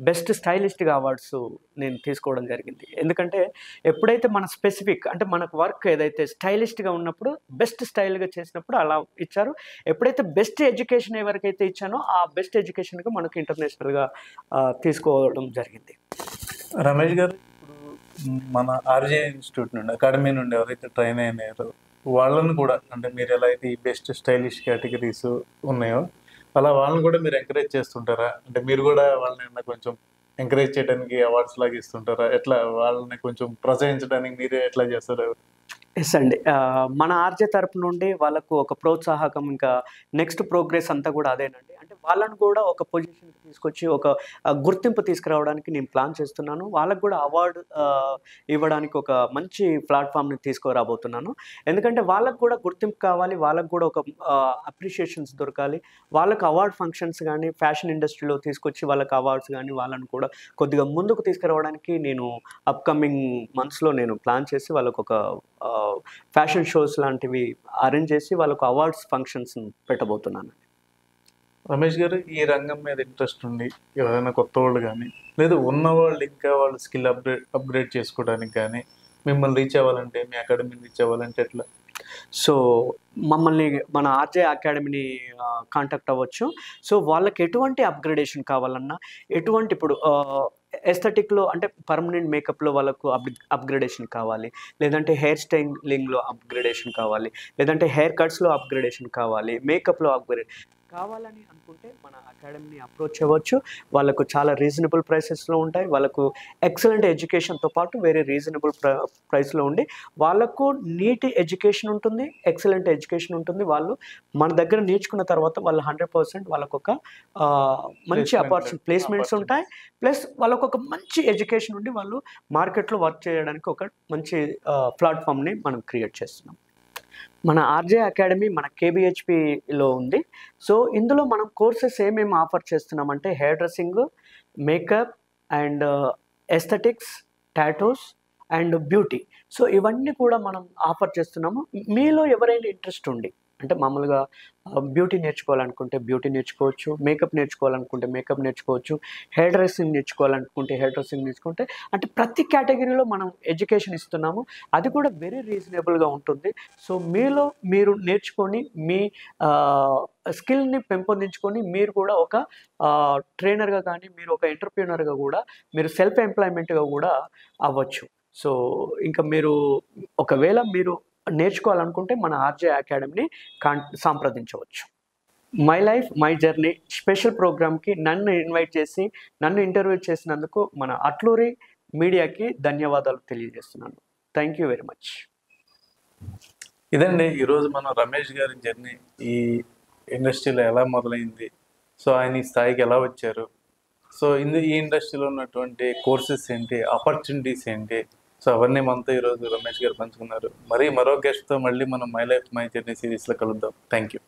బెస్ట్ స్టైలిస్ట్గా అవార్డ్స్ నేను తీసుకోవడం జరిగింది. ఎందుకంటే ఎప్పుడైతే మన స్పెసిఫిక్ అంటే మనకు వర్క్ ఏదైతే స్టైలిస్ట్గా ఉన్నప్పుడు బెస్ట్ స్టైల్గా చేసినప్పుడు అలా ఇచ్చారు. ఎప్పుడైతే బెస్ట్ ఎడ్యుకేషన్ ఎవరికైతే ఇచ్చానో ఆ బెస్ట్ ఎడ్యుకేషన్గా మనకు ఇంటర్నేషనల్గా తీసుకోవడం జరిగింది. రమేష్ గారు, ఇప్పుడు మన ఆర్జే ఇన్స్టిట్యూట్ నుండి అకాడమీ నుండి ఎవరైతే ట్రైన్ అయినారో వాళ్ళని కూడా, అంటే మీరు ఎలా అయితే ఈ బెస్ట్ స్టైలిష్ కేటగిరీస్ ఉన్నాయో అలా వాళ్ళని కూడా మీరు ఎంకరేజ్ చేస్తుంటారా? అంటే మీరు కూడా వాళ్ళని కొంచెం ఎంకరేజ్ చేయడానికి అవార్డ్స్ లాగా ఇస్తుంటారా? ఎట్లా వాళ్ళని కొంచెం ప్రోత్సహించడానికి మీరు ఎట్లా చేస్తారు? ఎస్ అండి. మన ఆర్జే తరపు నుండి వాళ్ళకు ఒక ప్రోత్సాహకం, ఇంకా నెక్స్ట్ ప్రోగ్రెస్ అంతా కూడా అదేనండి. అంటే వాళ్ళని కూడా ఒక పొజిషన్కి తీసుకొచ్చి ఒక గుర్తింపు తీసుకురావడానికి నేను ప్లాన్ చేస్తున్నాను. వాళ్ళకు కూడా అవార్డు ఇవ్వడానికి ఒక మంచి ప్లాట్ఫామ్ని తీసుకురాబోతున్నాను. ఎందుకంటే వాళ్ళకు కూడా గుర్తింపు కావాలి, వాళ్ళకు కూడా ఒక అప్రిషియేషన్స్ దొరకాలి. వాళ్ళకు అవార్డ్ ఫంక్షన్స్ కానీ ఫ్యాషన్ ఇండస్ట్రీలో తీసుకొచ్చి వాళ్ళకి అవార్డ్స్ కానీ వాళ్ళని కూడా కొద్దిగా ముందుకు తీసుకురావడానికి నేను అప్కమింగ్ మంత్స్లో నేను ప్లాన్ చేసి వాళ్ళకు ఒక ఫ్యాషన్ షోస్ లాంటివి అరేంజ్ చేసి వాళ్ళకు అవార్డ్స్ ఫంక్షన్స్ పెట్టబోతున్నాను. రమేష్ గారు, ఈ రంగం మీద ఇంట్రెస్ట్ ఉండి ఎవరైనా కొత్త వాళ్ళు కానీ లేదు ఉన్నవాళ్ళు ఇంకా వాళ్ళు స్కిల్ అప్గ్రేడ్ చేసుకోవడానికి కానీ మిమ్మల్ని రీచ్ అవ్వాలంటే, మీ అకాడమీని రీచ్ అవ్వాలంటే ఎట్లా? సో మమ్మల్ని మన ఆర్జే అకాడమీని కాంటాక్ట్ అవ్వచ్చు. సో వాళ్ళకి ఎటువంటి అప్గ్రేడేషన్ కావాలన్నా, ఎటువంటి ఇప్పుడు ఎస్థెటిక్లో అంటే పర్మనెంట్ మేకప్లో వాళ్ళకు అప్గ్రేడేషన్ కావాలి, లేదంటే హెయిర్ స్టైలింగ్లో అప్గ్రేడేషన్ కావాలి, లేదంటే హెయిర్ కట్స్లో అప్గ్రేడేషన్ కావాలి, మేకప్లో అప్గ్రేడ్ కావాలని అనుకుంటే మన అకాడమీని అప్రోచ్ అవ్వచ్చు. వాళ్ళకు చాలా రీజనబుల్ ప్రైసెస్లో ఉంటాయి. వాళ్ళకు ఎక్సలెంట్ ఎడ్యుకేషన్తో పాటు వేరే రీజనబుల్ ప్రైస్లో ఉండి వాళ్ళకు నీటి ఎడ్యుకేషన్ ఉంటుంది, ఎక్సలెంట్ ఎడ్యుకేషన్ ఉంటుంది. వాళ్ళు మన దగ్గర నేర్చుకున్న తర్వాత వాళ్ళు 100% వాళ్ళకు ఒక మంచి ప్లేస్మెంట్స్ ఉంటాయి. ప్లస్ వాళ్ళకు ఒక మంచి ఎడ్యుకేషన్ ఉండి వాళ్ళు మార్కెట్లో వర్క్ చేయడానికి ఒక మంచి ప్లాట్ఫామ్ని మనం క్రియేట్ చేస్తున్నాం. మన ఆర్జే అకాడమీ మన కేబిహెచ్పిలో ఉంది. సో ఇందులో మనం కోర్సెస్ ఏమేమి ఆఫర్ చేస్తున్నామంటే hair dressing, makeup and aesthetics, tattoos and beauty. So ఇవన్నీ కూడా మనం ఆఫర్ చేస్తున్నాము. మీలో ఎవరైనా ఇంట్రెస్ట్ ఉండి అంటే మామూలుగా బ్యూటీ నేర్చుకోవాలనుకుంటే బ్యూటీ నేర్చుకోవచ్చు, మేకప్ నేర్చుకోవాలనుకుంటే మేకప్ నేర్చుకోవచ్చు, హెయిర్ డ్రెస్సింగ్ నేర్చుకోవాలనుకుంటే హెయిర్ డ్రెస్సింగ్ నేర్చుకుంటే అంటే ప్రతి కేటగిరీలో మనం ఎడ్యుకేషన్ ఇస్తున్నాము. అది కూడా వెరీ రీజనబుల్గా ఉంటుంది. సో మీలో మీరు నేర్చుకొని మీ స్కిల్ని పెంపొందించుకొని మీరు కూడా ఒక ట్రైనర్గా కానీ మీరు ఒక ఎంటర్ప్రీనర్గా కూడా మీరు సెల్ఫ్ ఎంప్లాయ్మెంట్గా కూడా అవ్వచ్చు. సో ఇంకా మీరు ఒకవేళ మీరు నేర్చుకోవాలనుకుంటే మన ఆర్జే అకాడమీని సంప్రదించవచ్చు. My life my journey special ప్రోగ్రామ్కి నన్ను ఇన్వైట్ చేసి నన్ను ఇంటర్వ్యూ చేసినందుకు మన అట్లూరి మీడియాకి ధన్యవాదాలు తెలియజేస్తున్నాను. Thank you very much. ఇదండి ఈరోజు మనం రమేష్ గారి జర్నీ ఈ ఇండస్ట్రీలో ఎలా మొదలైంది, సో ఆయన ఈ స్థాయికి ఎలా వచ్చారు, సో ఈ ఇండస్ట్రీలో ఉన్నటువంటి కోర్సెస్ ఏంటి, ఆపర్చునిటీస్ ఏంటి, సో అవన్నీ మనతో ఈరోజు రమేష్ గారు పంచుకున్నారు. మరో గెస్ట్తో మళ్ళీ మనం మై లైఫ్ మై జర్నీ సిరీస్లో కలుద్దాం. Thank you.